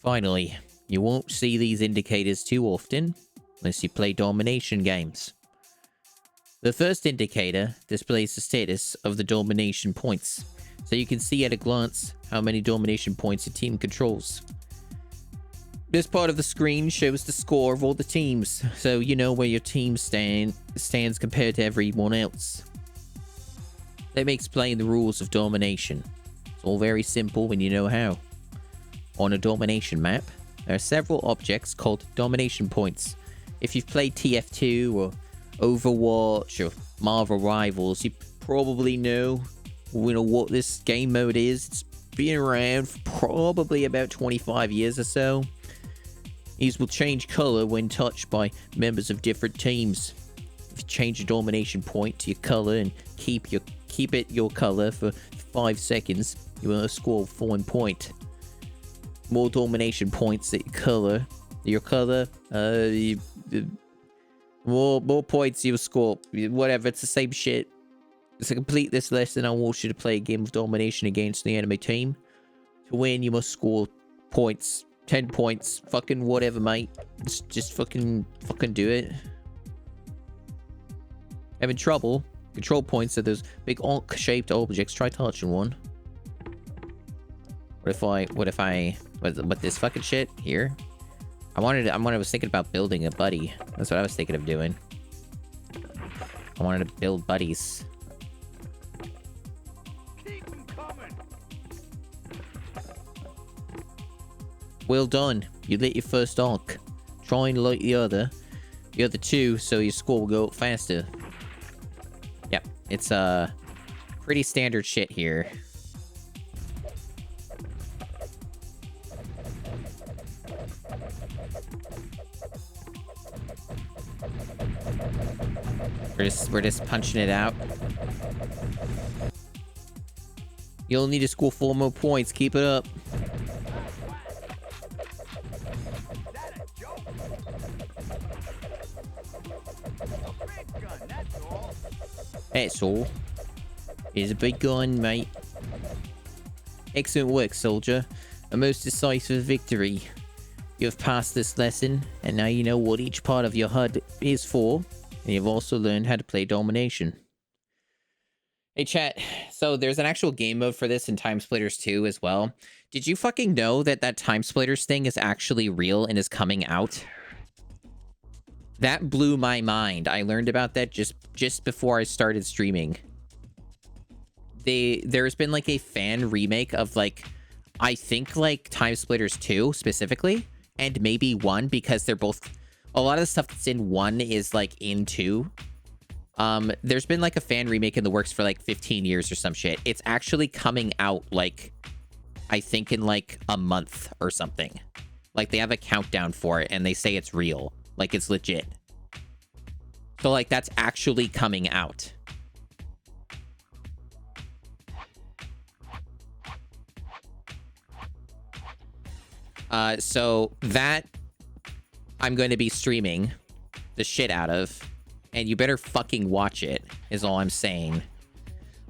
Finally, you won't see these indicators too often, unless you play domination games. The first indicator displays the status of the domination points, so you can see at a glance how many domination points your team controls. This part of the screen shows the score of all the teams, so you know where your team stands compared to everyone else. Let me explain the rules of domination. It's all very simple when you know how. On a domination map, there are several objects called domination points. If you've played TF2 or Overwatch or Marvel Rivals, you probably know what this game mode is. It's been around for probably about 25 years or so. These will change color when touched by members of different teams. If you change your domination point to your color and keep it your color for 5 seconds, you will score 1 point. More domination points that your color, more points you will score. Whatever, it's the same shit. To complete this lesson, I want you to play a game of domination against the enemy team. To win, you must score points. 10 points. Fucking whatever, mate. Just fucking do it. Having trouble? Control points are those big onk-shaped objects. Try touching one. What this fucking shit here? I was thinking about building a buddy. That's what I was thinking of doing. I wanted to build buddies. Keep 'em coming. Well done. You lit your first arc. Try and light the other two, so your score will go up faster. Yep, it's pretty standard shit here. We're just punching it out. You'll need to score 4 more points. Keep it up. That's all. Here's a big gun, mate. Excellent work, soldier. A most decisive victory. You have passed this lesson, and now you know what each part of your HUD is for, and you've also learned how to play domination. Hey, chat. So there's an actual game mode for this in Time Splitters 2 as well. Did you fucking know that Time Splitters thing is actually real and is coming out? That blew my mind. I learned about that just before I started streaming. There's been like a fan remake of like, I think like Time Splitters 2 specifically, and maybe 1, because they're both, a lot of the stuff that's in 1 is like in 2. There's been like a fan remake in the works for like 15 years or some shit. It's actually coming out like, I think in like a month or something. Like they have a countdown for it and they say it's real. Like it's legit. So like that's actually coming out. So that I'm going to be streaming the shit out of, and you better fucking watch it, is all I'm saying.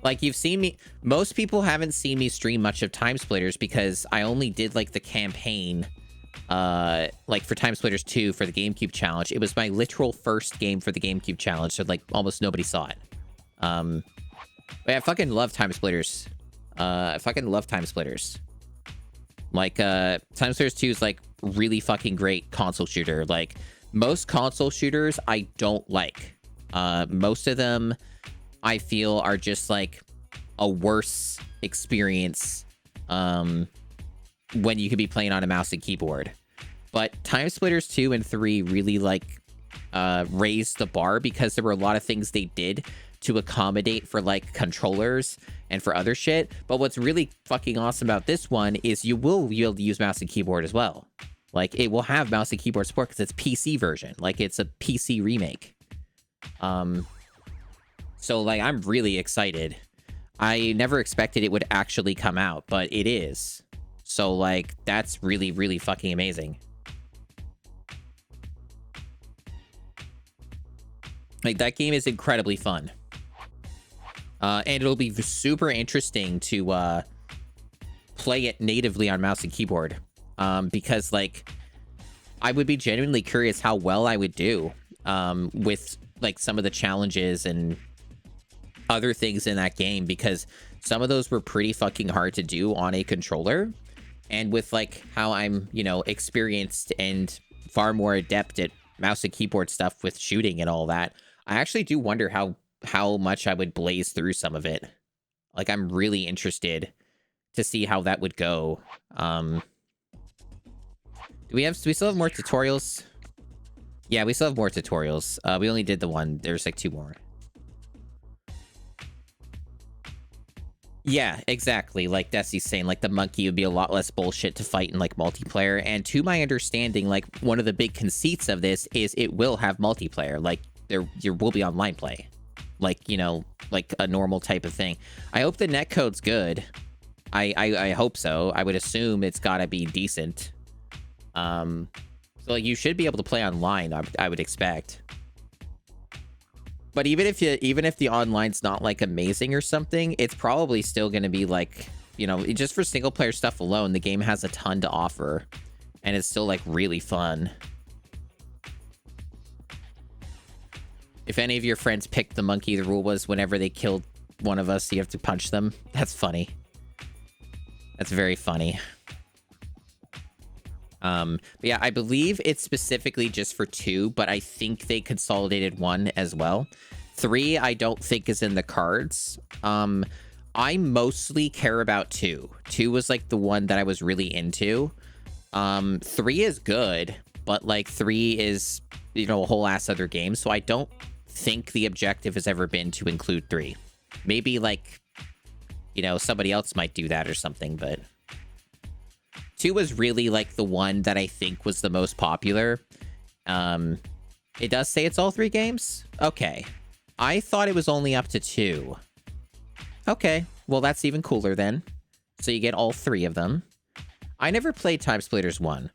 Like, you've seen me... Most people haven't seen me stream much of Time Splitters because I only did, like, the campaign, like, for Time Splitters 2 for the GameCube Challenge. It was my literal first game for the GameCube Challenge, so, like, almost nobody saw it. But yeah, I fucking love Time Splitters. I fucking love Time Splitters. Like, Time Splitters 2 is, like, really fucking great console shooter. Like, most console shooters I don't like. Most of them I feel are just, like, a worse experience when you could be playing on a mouse and keyboard. But Time Splitters 2 and 3 really, like, raised the bar because there were a lot of things they did to accommodate for, like, controllers and for other shit. But what's really fucking awesome about this one is you will be able to use mouse and keyboard as well. Like, it will have mouse and keyboard support because it's PC version. Like, it's a PC remake. So, like, I'm really excited. I never expected it would actually come out, but it is. So, like, that's really, really fucking amazing. Like, that game is incredibly fun. And it'll be super interesting to play it natively on mouse and keyboard. Because, like, I would be genuinely curious how well I would do with, like, some of the challenges and other things in that game. Because some of those were pretty fucking hard to do on a controller. And with, like, how I'm, you know, experienced and far more adept at mouse and keyboard stuff with shooting and all that, I actually do wonder how much I would blaze through some of it. Like, I'm really interested to see how that would go. Do we still have more tutorials? Yeah, we still have more tutorials. We only did the one. There's like 2 more. Yeah, exactly. Like Desi's saying, like, the monkey would be a lot less bullshit to fight in, like, multiplayer. And to my understanding, like, one of the big conceits of this is it will have multiplayer. Like, there will be online play. Like, you know, like a normal type of thing. I hope the netcode's good. I hope so. I would assume it's gotta be decent. So, like, you should be able to play online, I would expect. But even if the online's not, like, amazing or something, it's probably still going to be, like, you know, just for single player stuff alone, the game has a ton to offer. And it's still, like, really fun. If any of your friends picked the monkey, the rule was whenever they killed one of us, you have to punch them. That's funny. That's very funny. But yeah, I believe it's specifically just for 2, but I think they consolidated 1 as well. 3, I don't think is in the cards. I mostly care about 2. 2 was, like, the one that I was really into. 3 is good, but, like, 3 is, you know, a whole ass other game, so I don't think the objective has ever been to include 3. Maybe, like, you know, somebody else might do that or something, but 2 was really, like, the one that I think was the most popular. It does say it's all 3 games? Okay. I thought it was only up to 2. Okay. Well, that's even cooler then. So you get all 3 of them. I never played Time Splitters 1.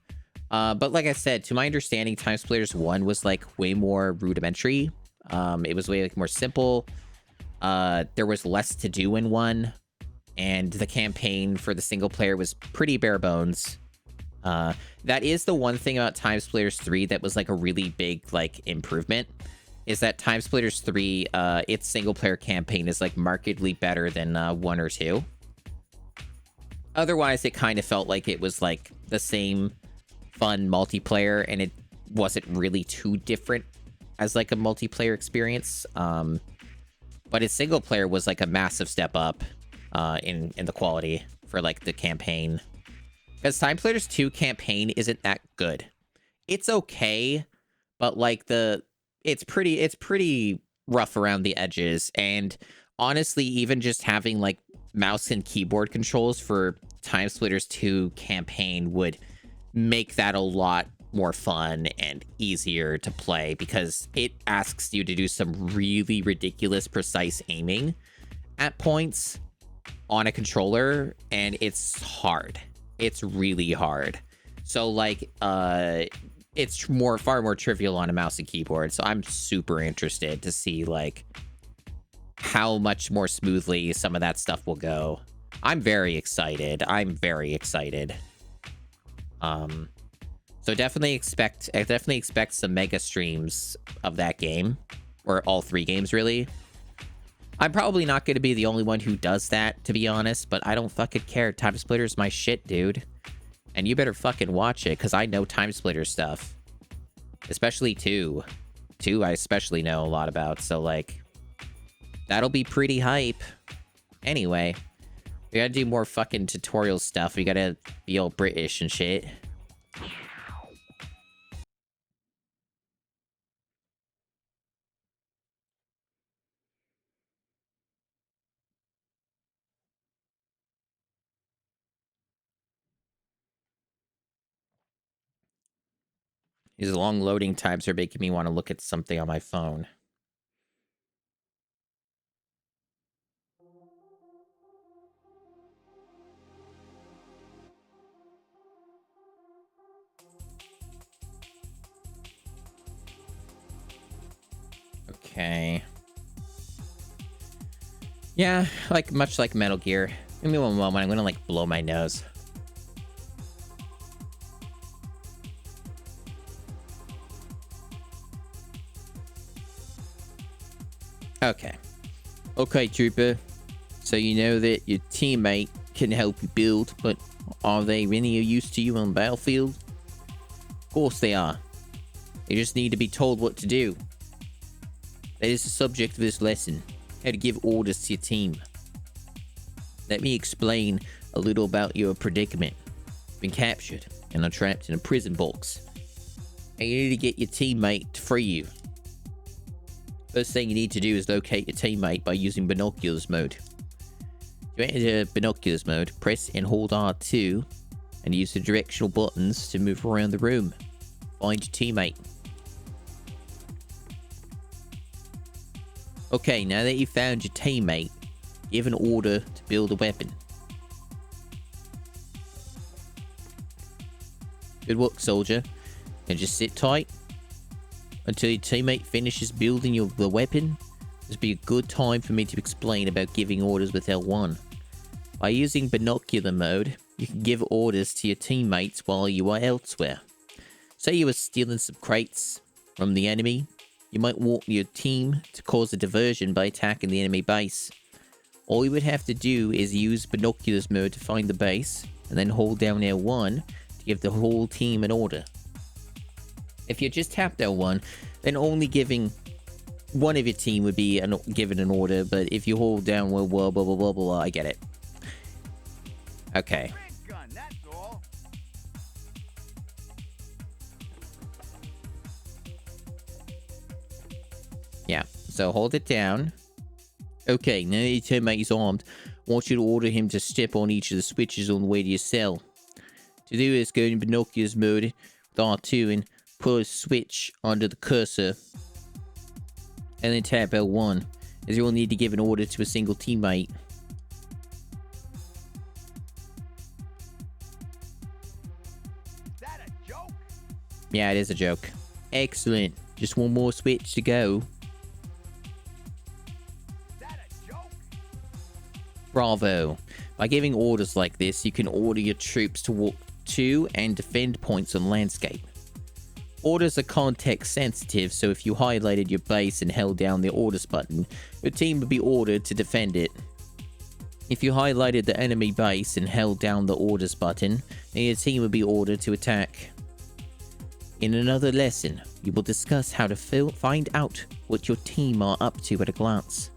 But like I said, to my understanding, Time Splitters 1 was, like, way more rudimentary. It was way, like, more simple. There was less to do in 1. And the campaign for the single player was pretty bare bones. That is the one thing about Time Splitters 3 that was, like, a really big, like, improvement. Is that Time Splitters 3, its single player campaign is, like, markedly better than 1 or 2. Otherwise, it kind of felt like it was, like, the same fun multiplayer, and it wasn't really too different as, like, a multiplayer experience. But its single player was, like, a massive step up. In the quality for, like, the campaign. Because Time Splitters 2 campaign isn't that good. It's okay, but, like, it's pretty rough around the edges. And honestly, even just having like mouse and keyboard controls for Time Splitters 2 campaign would make that a lot more fun and easier to play, because it asks you to do some really ridiculous precise aiming at points on a controller, and it's hard. It's really hard. So like it's far more trivial on a mouse and keyboard. So I'm super interested to see like how much more smoothly some of that stuff will go. I'm very excited. So definitely expect some mega streams of that game, or all 3 games really. I'm probably not going to be the only one who does that, to be honest, but I don't fucking care. Time Splitter's my shit, dude. And you better fucking watch it, because I know Time Splitter stuff. Especially 2. 2 I especially know a lot about, so like, that'll be pretty hype. Anyway, we gotta do more fucking tutorial stuff. We gotta be all British and shit. These long loading times are making me want to look at something on my phone. Okay. Yeah, like much like Metal Gear. Give me one moment. I'm gonna like blow my nose. Okay. Okay, Trooper. So you know that your teammate can help you build, but are they any use to you on the battlefield? Of course they are. You just need to be told what to do. That is the subject of this lesson. How to give orders to your team. Let me explain a little about your predicament. You've been captured and are trapped in a prison box. And you need to get your teammate to free you. First thing you need to do is locate your teammate by using binoculars mode. To enter binoculars mode, press and hold R2 and use the directional buttons to move around the room. Find your teammate. Okay, now that you've found your teammate, give an order to build a weapon. Good work, soldier. And just sit tight until your teammate finishes building the weapon. This would be a good time for me to explain about giving orders with L1. By using binocular mode, you can give orders to your teammates while you are elsewhere. Say you were stealing some crates from the enemy. You might want your team to cause a diversion by attacking the enemy base. All you would have to do is use binoculars mode to find the base, and then hold down L1 to give the whole team an order. If you just tapped L1, then only giving one of your team would be given an order, but if you hold down blah blah blah blah blah blah, I get it. Okay. Gun, that's all. Yeah, so hold it down. Okay, now your teammate is armed. I want you to order him to step on each of the switches on the way to your cell. To do this, go in binoculars mode with R2 and put a switch under the cursor. And then tap L1, as you will need to give an order to a single teammate. Is that a joke? Yeah, it is a joke. Excellent. Just one more switch to go. Bravo. By giving orders like this, you can order your troops to walk to and defend points on landscape. Orders are context sensitive, so if you highlighted your base and held down the orders button, your team would be ordered to defend it. If you highlighted the enemy base and held down the orders button, then your team would be ordered to attack. In another lesson, we will discuss how to find out what your team are up to at a glance.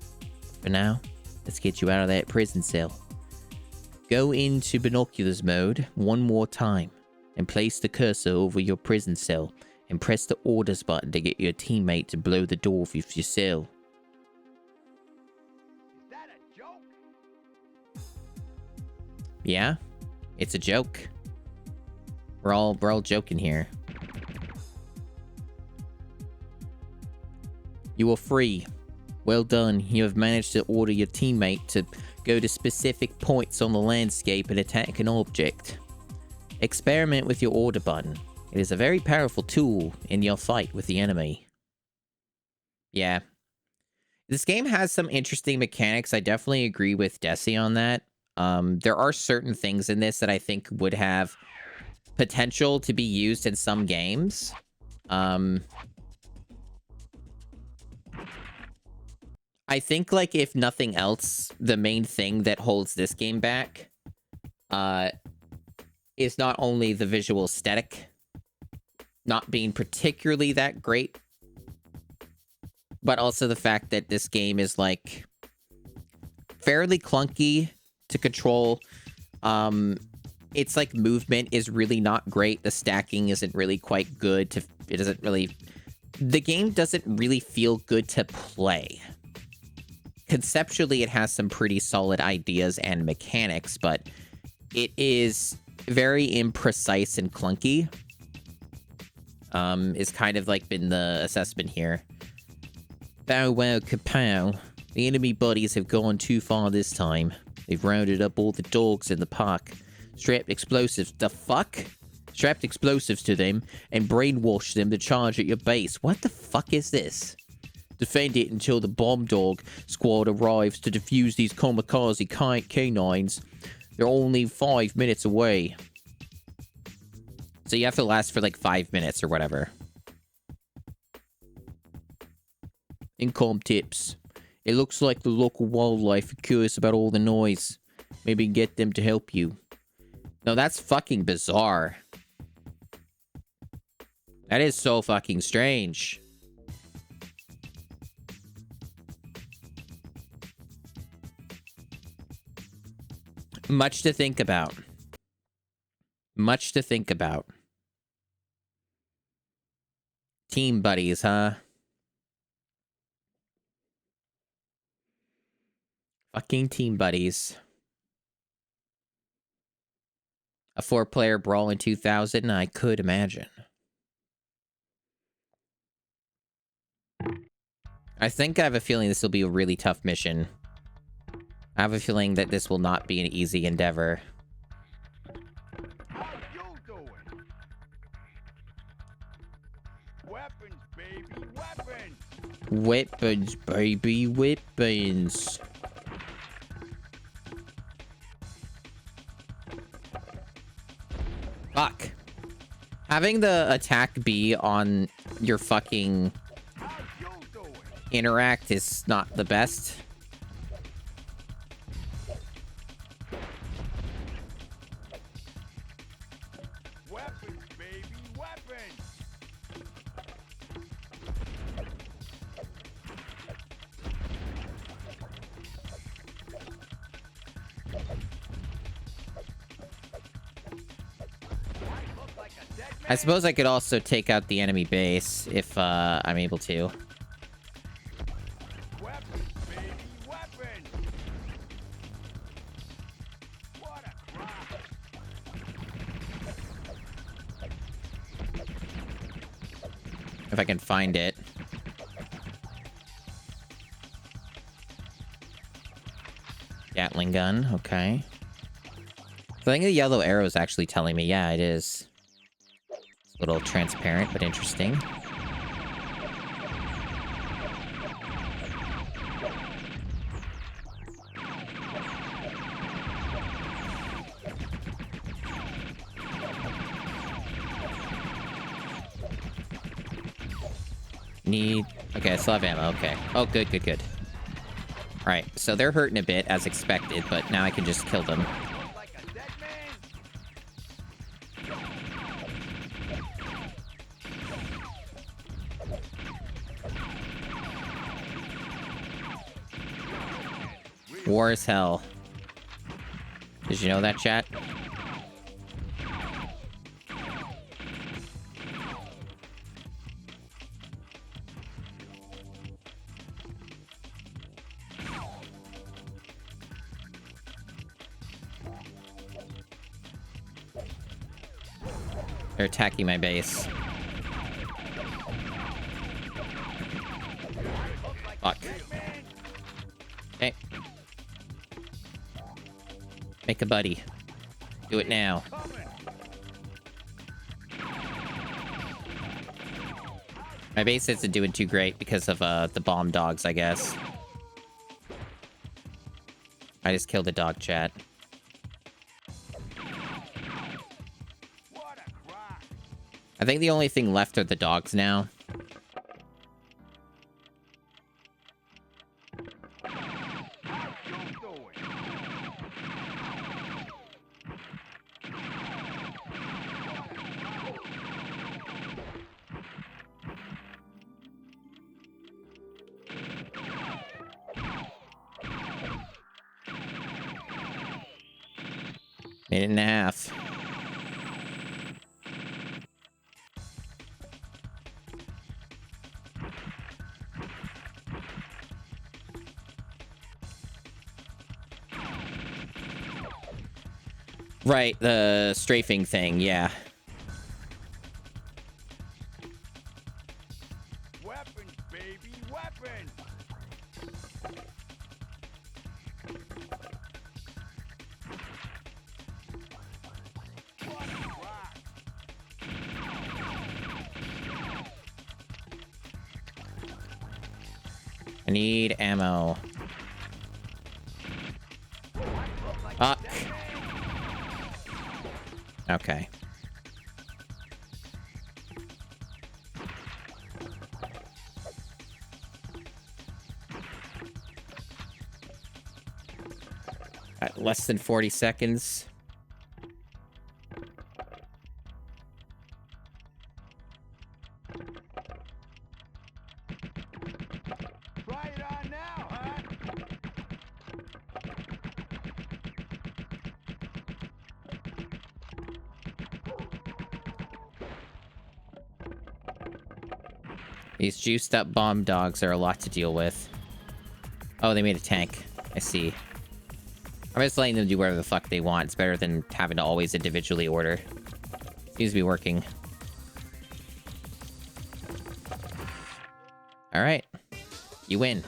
For now, let's get you out of that prison cell. Go into binoculars mode one more time and place the cursor over your prison cell and press the orders button to get your teammate to blow the door with your cell. Yeah, it's a joke. We're all joking here. You are free. Well done. You have managed to order your teammate to go to specific points on the landscape and attack an object. Experiment with your order button. It is a very powerful tool in your fight with the enemy. Yeah. This game has some interesting mechanics. I definitely agree with Desi on that. There are certain things in this that I think would have potential to be used in some games. I think, like, if nothing else, the main thing that holds this game back is not only the visual aesthetic not being particularly that great, but also the fact that this game is, like, fairly clunky to control. Its, like, movement is really not great. The stacking isn't really quite good. It doesn't really... The game doesn't really feel good to play. Conceptually, it has some pretty solid ideas and mechanics, but it is very imprecise and clunky. Is kind of like been the assessment here. Bow wow kapow. The enemy buddies have gone too far this time. They've rounded up all the dogs in the park, strapped explosives. The fuck? Strapped explosives to them and brainwashed them to charge at your base. What the fuck is this? Defend it until the bomb dog squad arrives to defuse these kamikaze canines. They're only 5 minutes away. So you have to last for like 5 minutes or whatever. Incom tips. It looks like the local wildlife are curious about all the noise. Maybe get them to help you. No, that's fucking bizarre. That is so fucking strange. Much to think about. Much to think about. Team buddies, huh? Fucking team buddies. A 4-player brawl in 2000? I could imagine. I think I have a feeling this will be a really tough mission. I have a feeling that this will not be an easy endeavor. How you doing? Weapons, baby, weapons. Weapons, baby, weapons. Fuck. Having the attack be on your fucking How you doing? interact is not the best. Weapons, baby, weapons. I suppose I could also take out the enemy base if I'm able to. Weapons, baby, weapons. What a crowd. If I can find it. Gatling gun, okay. I think the yellow arrow is actually telling me, yeah, it is. It's a little transparent, but interesting. Okay, I still have ammo, okay. Oh, good, good, good. Alright, so they're hurting a bit, as expected, but now I can just kill them. Like a dead man. War is hell. Did you know that, chat? They're attacking my base. Fuck. Okay. Make a buddy. Do it now. My base isn't doing too great because of the bomb dogs, I guess. I just killed the dog, chat. I think the only thing left are the dogs now. Minute and a half. Right, the strafing thing, yeah. Weapons, baby, weapons. What a rock. I need ammo. Fuck. Okay. At less than 40 seconds. Try it on now, huh? These juiced up bomb dogs are a lot to deal with. Oh, they made a tank. I see. I'm just letting them do whatever the fuck they want. It's better than having to always individually order. Seems to be working. Alright. You win.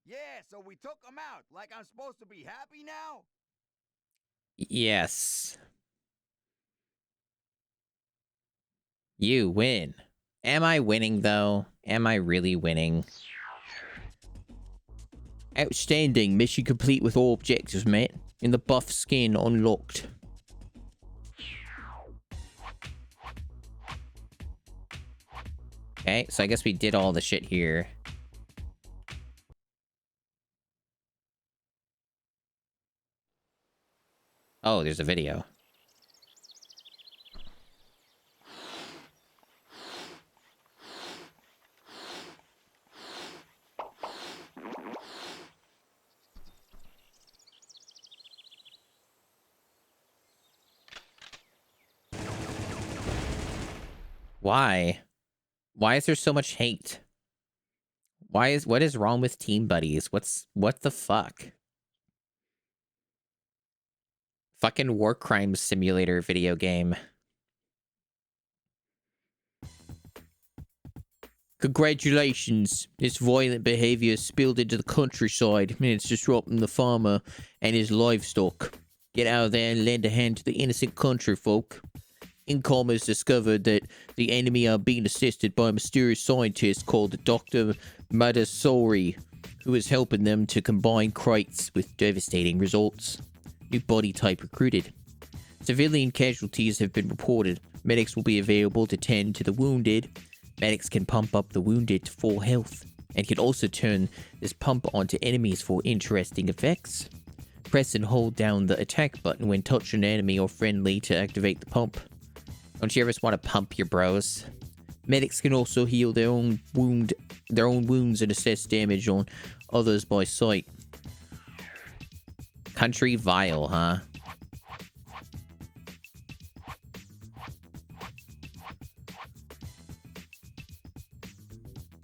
Yeah, so we took them out. Like I'm supposed to be happy now? Yes. You win. Am I winning, though? Am I really winning? Outstanding. Mission complete with all objectives met. In the buff skin unlocked. Okay, so I guess we did all the shit here. Oh, there's a video. Why? Why is there so much hate? What is wrong with Team Buddies? What the fuck? Fucking war crimes simulator video game. Congratulations. This violent behavior spilled into the countryside and it's disrupting the farmer and his livestock. Get out of there and lend a hand to the innocent country folk. Incom has discovered that the enemy are being assisted by a mysterious scientist called Dr. Madasori, who is helping them to combine crates with devastating results. New body type recruited. Civilian casualties have been reported. Medics will be available to tend to the wounded. Medics can pump up the wounded to full health, and can also turn this pump onto enemies for interesting effects. Press and hold down the attack button when touching an enemy or friendly to activate the pump. Don't you ever just want to pump your bros? Medics can also heal their own wounds and assess damage on others by sight. Country vile, huh?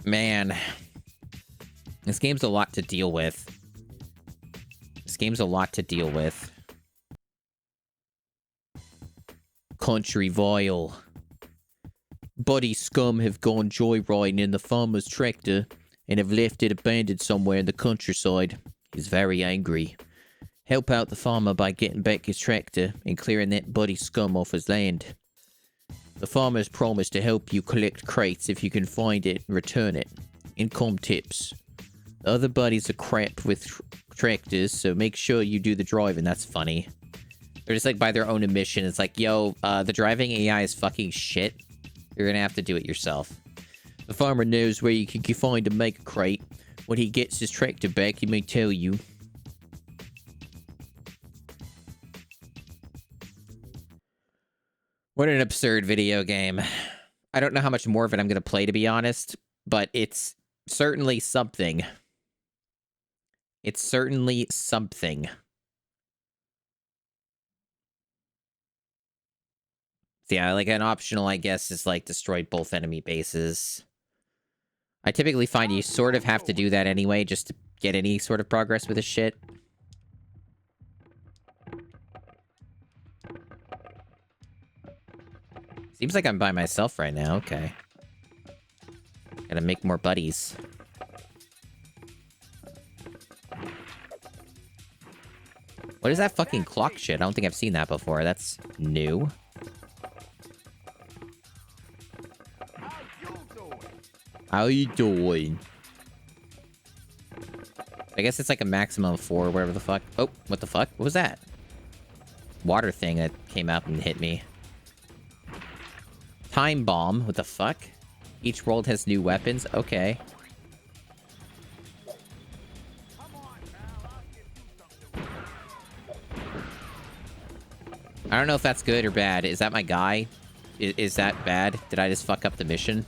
Man, this game's a lot to deal with. This game's a lot to deal with. country vile. Buddy scum have gone joyriding in the farmer's tractor and have left it abandoned somewhere in the countryside. He's very angry. Help out the farmer by getting back his tractor and clearing that buddy scum off his land. The farmer's promised to help you collect crates if you can find it and return it. Income tips. The other buddies are crap with tractors, so make sure you do the driving. That's funny. They're just like by their own admission. It's like, yo, the driving AI is fucking shit. You're gonna have to do it yourself. The farmer knows where you can find a mega crate. When he gets his tractor back, he may tell you. What an absurd video game. I don't know how much more of it I'm gonna play, to be honest, but it's certainly something. It's certainly something. Yeah, like an optional, I guess, is like destroy both enemy bases. I typically find you sort of have to do that anyway, just to get any sort of progress with this shit. Seems like I'm by myself right now. Okay. Gotta make more buddies. What is that fucking clock shit? I don't think I've seen that before. That's new. How you doing? I guess it's like a maximum of 4, whatever the fuck. Oh, what the fuck? What was that? Water thing that came out and hit me. Time bomb. What the fuck? Each world has new weapons. Okay. I don't know if that's good or bad. Is that my guy? Is that bad? Did I just fuck up the mission?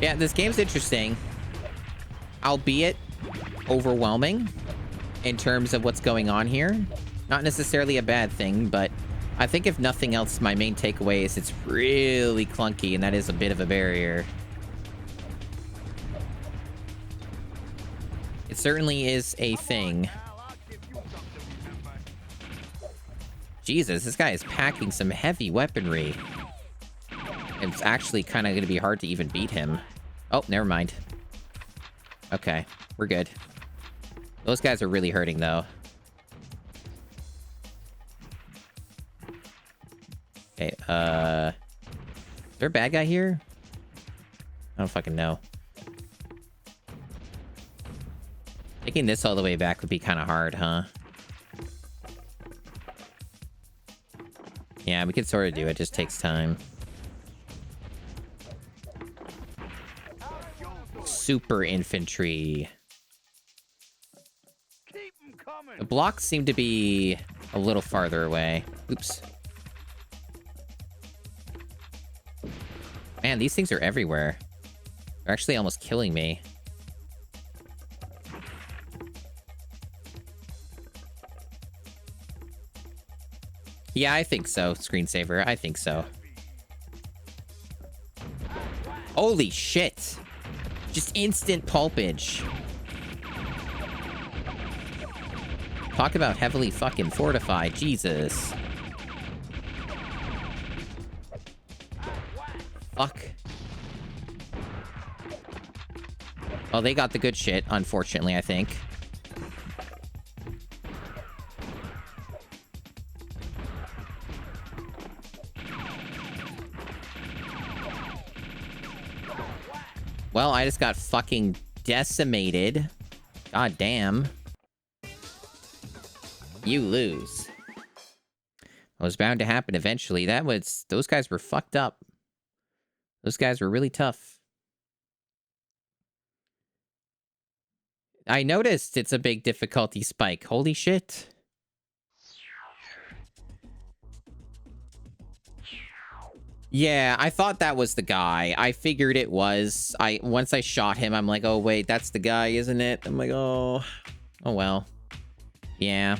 Yeah, this game's interesting. Albeit overwhelming in terms of what's going on here. Not necessarily a bad thing, but I think if nothing else, my main takeaway is it's really clunky, and that is a bit of a barrier. It certainly is a thing. Jesus, this guy is packing some heavy weaponry. It's actually kind of going to be hard to even beat him. Oh, never mind. Okay, we're good. Those guys are really hurting, though. Okay, is there a bad guy here? I don't fucking know. Taking this all the way back would be kind of hard, huh? Yeah, we could sort of do it. Just takes time. Super infantry. The blocks seem to be a little farther away. Oops. Man, these things are everywhere. They're actually almost killing me. Yeah, I think so, screensaver. I think so. Holy shit. Just instant pulpage. Talk about heavily fucking fortified. Jesus. Fuck. Well, they got the good shit, unfortunately, I think. Well, I just got fucking decimated. God damn. You lose. It was bound to happen eventually. Those guys were fucked up. Those guys were really tough. I noticed it's a big difficulty spike. Holy shit. Yeah, I thought that was the guy. I figured it was. Once I shot him, I'm like, oh wait, that's the guy, isn't it? I'm like, oh well. Yeah.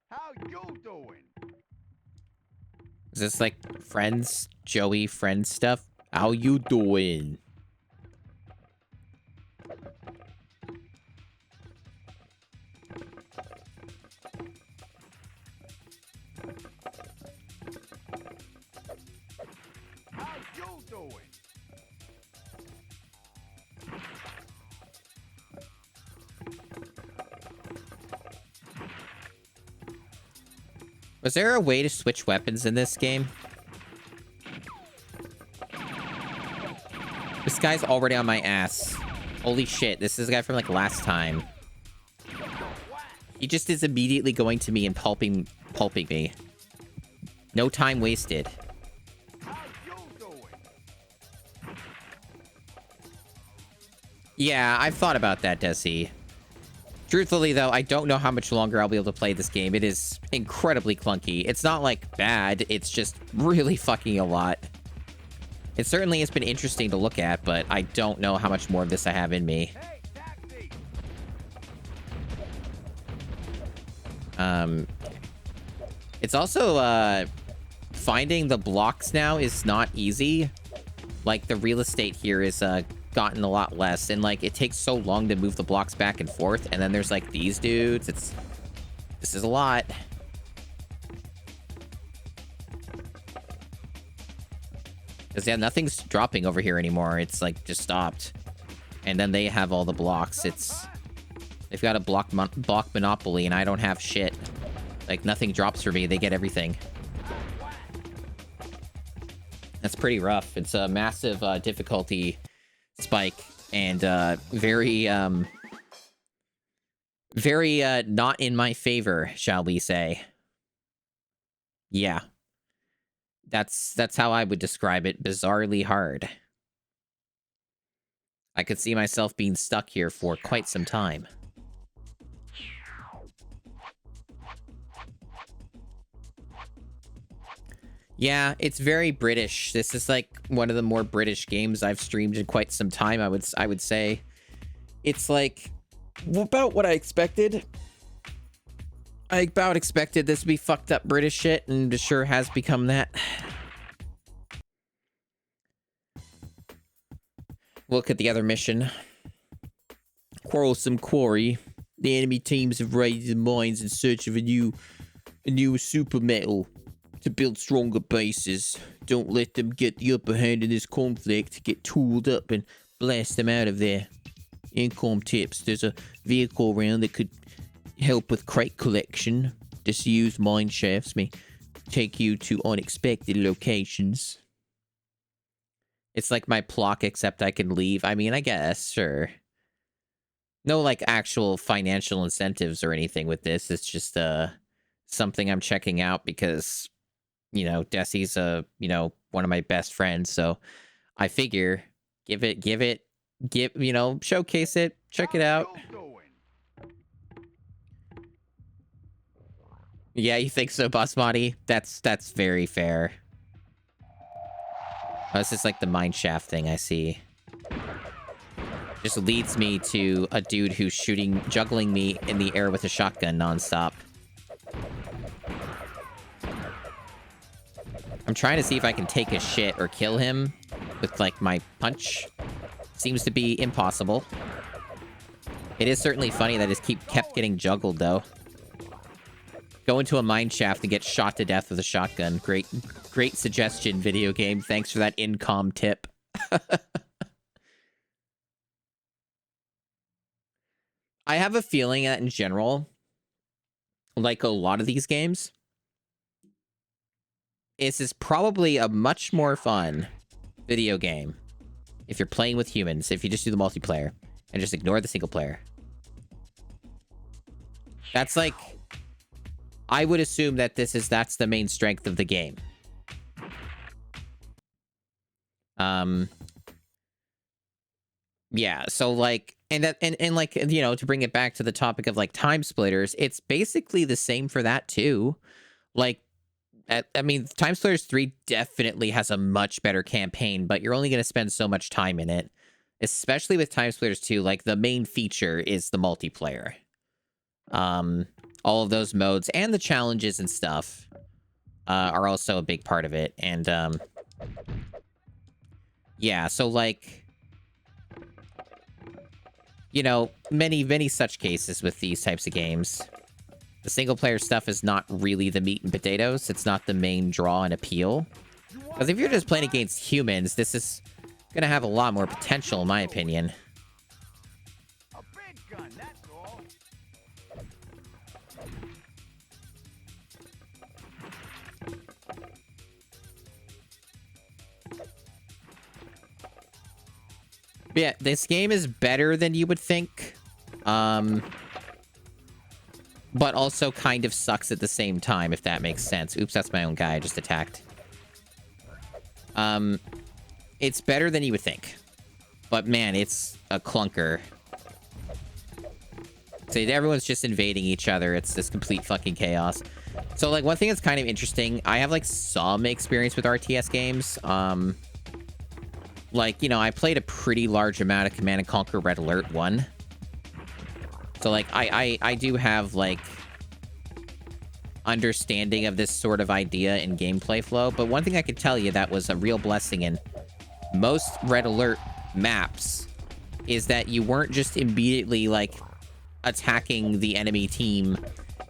How you doing? Is this like friends, Joey friends stuff? How you doing? How you doing? Was there a way to switch weapons in this game? This guy's already on my ass. Holy shit, this is the guy from like last time. He just is immediately going to me and pulping me. No time wasted. How you doing? Yeah, I've thought about that, Desi. Truthfully, though, I don't know how much longer I'll be able to play this game. It is incredibly clunky. It's not, like, bad. It's just really fucking a lot. It certainly has been interesting to look at, but I don't know how much more of this I have in me. Hey, taxi! It's also, finding the blocks now is not easy. Like, the real estate here is, gotten a lot less, and like it takes so long to move the blocks back and forth, and then there's like these dudes. This is a lot. Because yeah, nothing's dropping over here anymore. It's like just stopped, and then they have all the blocks. They've got a block monopoly, and I don't have shit. Like nothing drops for me. They get everything. That's pretty rough. It's a massive difficulty spike, and very not in my favor, shall we say. Yeah, that's how I would describe it. Bizarrely hard. I could see myself being stuck here for quite some time. Yeah, it's very British. This is like one of the more British games I've streamed in quite some time, I would say. It's like about what I expected. I about expected this to be fucked up British shit, and it sure has become that. Look at the other mission. Quarrelsome quarry. The enemy teams have raided the mines in search of a new super metal to build stronger bases. Don't let them get the upper hand in this conflict. Get tooled up and blast them out of there. Income tips. There's a vehicle around that could help with crate collection. Disused mine shafts may take you to unexpected locations. It's like my Plock, except I can leave. I mean, I guess, sure. No, like, actual financial incentives or anything with this. It's just, something I'm checking out because, you know, Desi's, one of my best friends. So I figure, showcase it, check it out. Yeah, you think so, Boss Monty? That's very fair. Oh, this is like the mine shaft thing I see. Just leads me to a dude who's juggling me in the air with a shotgun nonstop. I'm trying to see if I can take his shit or kill him with, like, my punch. Seems to be impossible. It is certainly funny that it kept getting juggled, though. Go into a mine shaft and get shot to death with a shotgun. Great suggestion, video game. Thanks for that in-com tip. I have a feeling that in general, like a lot of these games, this is probably a much more fun video game if you're playing with humans, if you just do the multiplayer and just ignore the single player. That's like, I would assume that that's the main strength of the game. Yeah, so like, and like, you know, to bring it back to the topic of like time splitters, it's basically the same for that too. Like, I mean, Time Splitters 3 definitely has a much better campaign, but you're only going to spend so much time in it. Especially with Time Splitters 2, like, the main feature is the multiplayer. All of those modes and the challenges and stuff are also a big part of it. And, yeah, so, like, you know, many such cases with these types of games. The single-player stuff is not really the meat and potatoes. It's not the main draw and appeal. Because if you're just playing against humans, this is going to have a lot more potential, in my opinion. A big gun, that's all. But yeah, this game is better than you would think. But also kind of sucks at the same time, if that makes sense. Oops, that's my own guy I just attacked. It's better than you would think. But man, it's a clunker. So everyone's just invading each other. It's this complete fucking chaos. So, like, one thing that's kind of interesting, I have, like, some experience with RTS games. Like, you know, I played a pretty large amount of Command & Conquer Red Alert 1. So, like, I do have, like, understanding of this sort of idea in gameplay flow. But one thing I could tell you that was a real blessing in most Red Alert maps is that you weren't just immediately, like, attacking the enemy team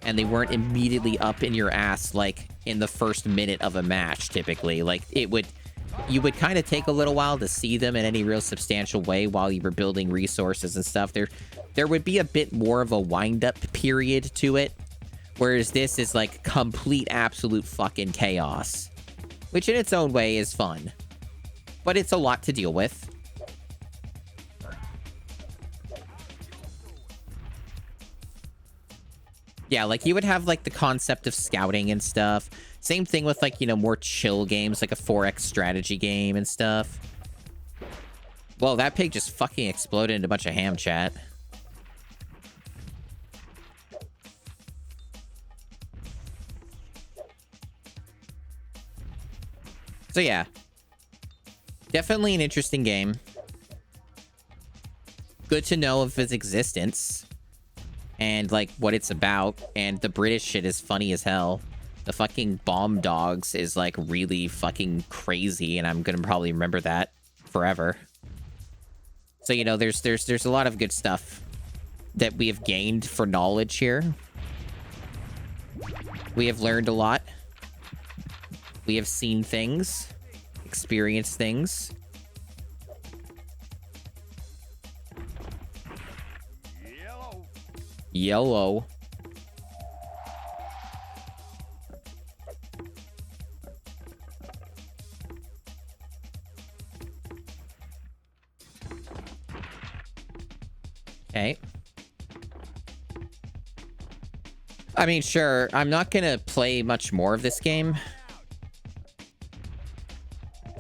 and they weren't immediately up in your ass, like, in the first minute of a match, typically. Like, you would kind of take a little while to see them in any real substantial way while you were building resources and stuff. There would be a bit more of a wind-up period to it, whereas this is, like, complete, absolute fucking chaos, which in its own way is fun, but it's a lot to deal with. Yeah, like, you would have, like, the concept of scouting and stuff. Same thing with, like, you know, more chill games, like a 4X strategy game and stuff. Well, that pig just fucking exploded into a bunch of ham chat. So, yeah. Definitely an interesting game. Good to know of its existence. And, like, what it's about. And the British shit is funny as hell. The fucking bomb dogs is, like, really fucking crazy. And I'm gonna probably remember that forever. So, you know, there's a lot of good stuff that we have gained for knowledge here. We have learned a lot. We have seen things. Experienced things. Yellow. Okay. I mean, sure. I'm not gonna play much more of this game.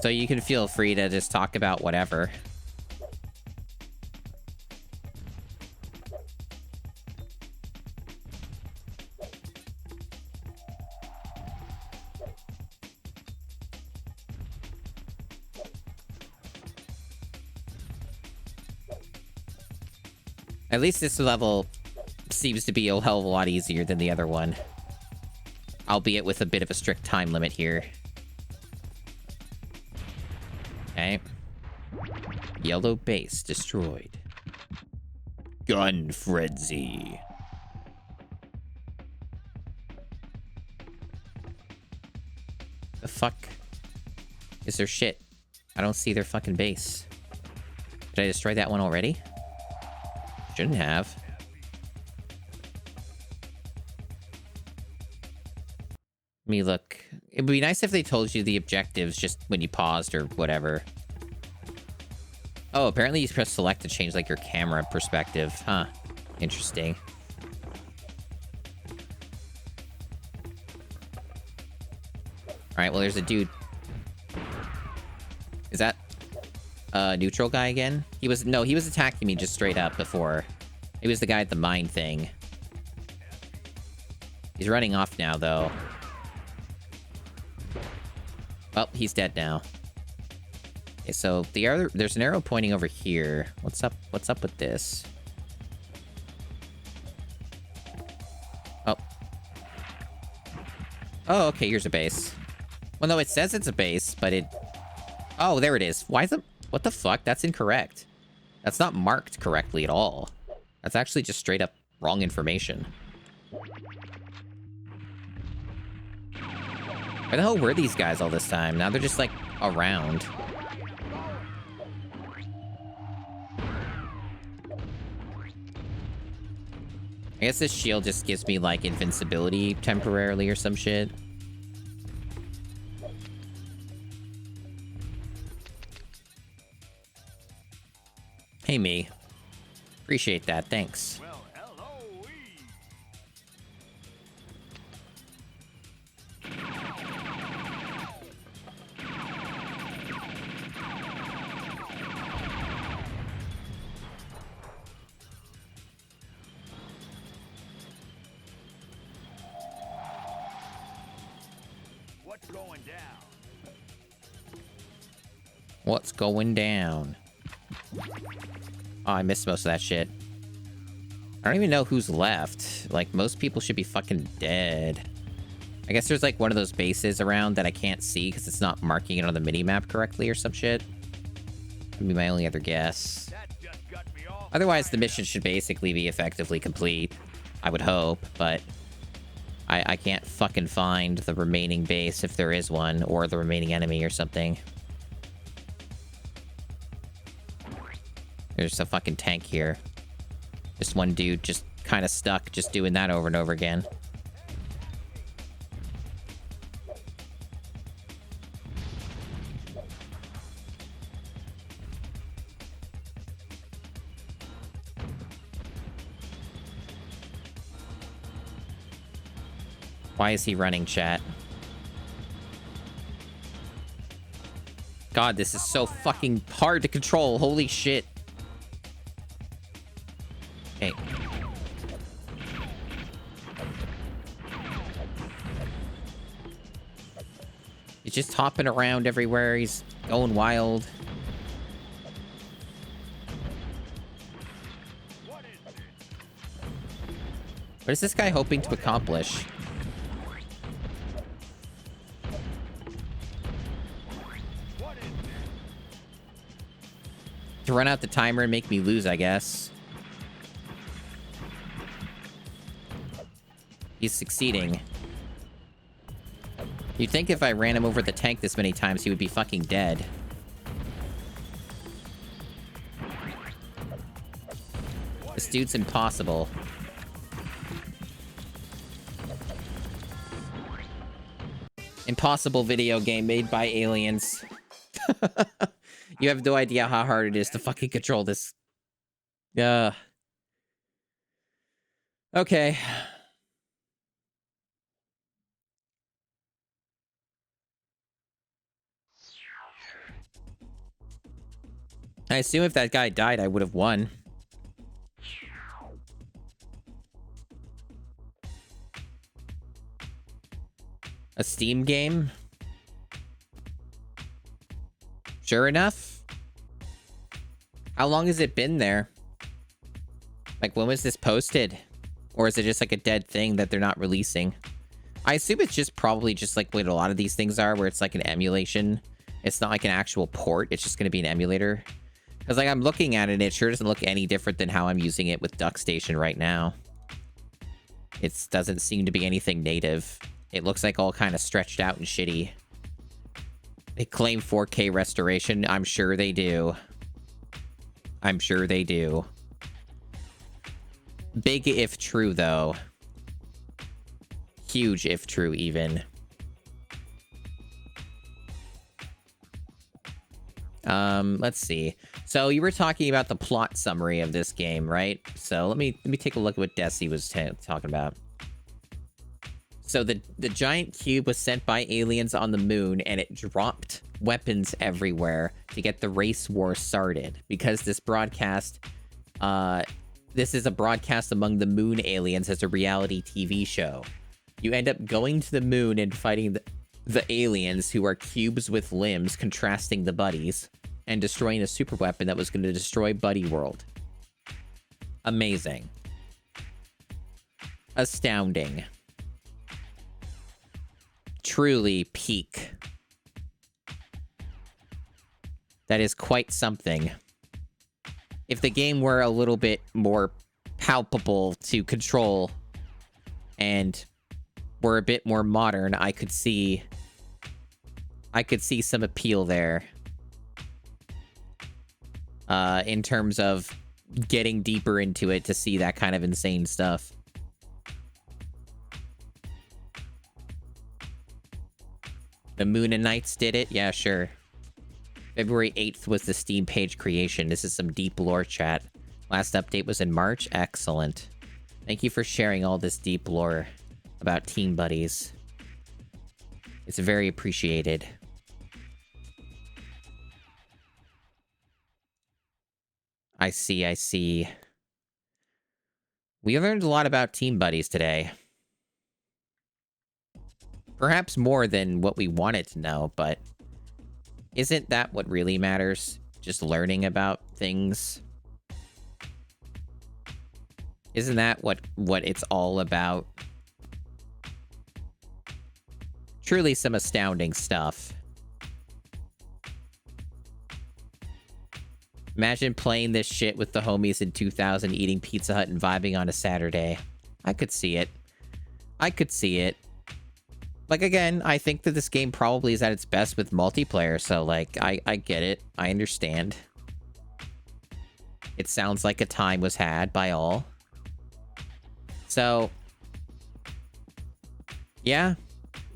So you can feel free to just talk about whatever. At least this level seems to be a hell of a lot easier than the other one. Albeit with a bit of a strict time limit here. Okay. Yellow base destroyed. Gun frenzy. The fuck is their shit? I don't see their fucking base. Did I destroy that one already? Shouldn't have. me look. It would be nice if they told you the objectives just when you paused or whatever. Oh, apparently you press select to change like your camera perspective. Huh. Interesting. Alright, well there's a dude. Is that neutral guy again? He was attacking me just straight up before. He was the guy at the mine thing. He's running off now though. Well, he's dead now. Okay, so there's an arrow pointing over here. What's up with this? Oh. Oh, okay, here's a base. Well, no, it says it's a base, but it... Oh, there it is. Why is it... What the fuck? That's incorrect. That's not marked correctly at all. That's actually just straight up wrong information. Where the hell were these guys all this time? Now they're just, like, around. I guess this shield just gives me, like, invincibility temporarily or some shit. Hey, me. Appreciate that, thanks. Well, hello, What's going down? What's going down? Oh, I missed most of that shit. I don't even know who's left. Like, most people should be fucking dead. I guess there's, like, one of those bases around that I can't see because it's not marking it on the mini-map correctly or some shit. That'd be my only other guess. Otherwise, the mission should basically be effectively complete. I would hope, but... I can't fucking find the remaining base if there is one, or the remaining enemy or something. There's a fucking tank here. Just one dude just kind of stuck, just doing that over and over again. Why is he running, chat? God, this is so fucking hard to control. Holy shit. Okay. He's just hopping around everywhere. He's going wild. What is this guy hoping to accomplish? To run out the timer and make me lose, I guess. He's succeeding. You'd think if I ran him over the tank this many times, he would be fucking dead. This dude's impossible. Impossible video game made by aliens. You have no idea how hard it is to fucking control this. Okay. I assume if that guy died, I would have won. A Steam game? Sure enough. How long has it been there? Like, when was this posted? Or is it just like a dead thing that they're not releasing? I assume it's just probably just like what a lot of these things are, where it's like an emulation. It's not like an actual port. It's just going to be an emulator. Because like I'm looking at it, and it sure doesn't look any different than how I'm using it with DuckStation right now. It doesn't seem to be anything native. It looks like all kind of stretched out and shitty. They claim 4K restoration. I'm sure they do. I'm sure they do. Big if true, though. Huge if true, even. Let's see. So you were talking about the plot summary of this game, right? So let me take a look at what Desi was talking about. So the giant cube was sent by aliens on the moon, and it dropped weapons everywhere to get the race war started. Because this broadcast, this is a broadcast among the moon aliens as a reality TV show. You end up going to the moon and fighting the aliens, who are cubes with limbs contrasting the buddies, and destroying a super weapon that was going to destroy Buddy World. Amazing. Astounding. Truly peak. That is quite something. If the game were a little bit more palpable to control and were a bit more modern, I could see some appeal there. In terms of getting deeper into it to see that kind of insane stuff. The Moon and Knights did it? Yeah, sure. February 8th was the Steam page creation. This is some deep lore chat. Last update was in March. Excellent. Thank you for sharing all this deep lore about Team Buddies. It's very appreciated. I see. We learned a lot about Team Buddies today. Perhaps more than what we wanted to know, but isn't that what really matters? Just learning about things? Isn't that what it's all about? Truly some astounding stuff. Imagine playing this shit with the homies in 2000, eating Pizza Hut and vibing on a Saturday. I could see it. Like, again, I think that this game probably is at its best with multiplayer, so, like, I get it. I understand. It sounds like a time was had by all. So, yeah,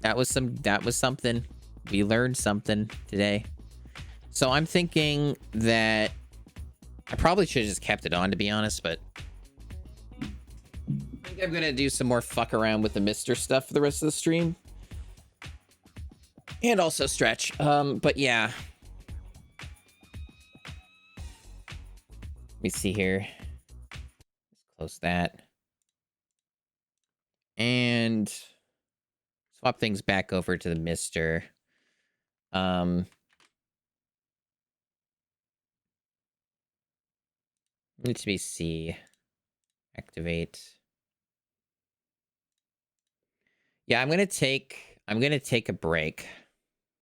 that was something. We learned something today. So I'm thinking that I probably should have just kept it on, to be honest, but I think I'm gonna do some more fuck around with the Mr. stuff for the rest of the stream. And also stretch. But yeah. Let me see here. Let's close that. And swap things back over to the Mr. Let me see. Activate. Yeah, I'm gonna take a break.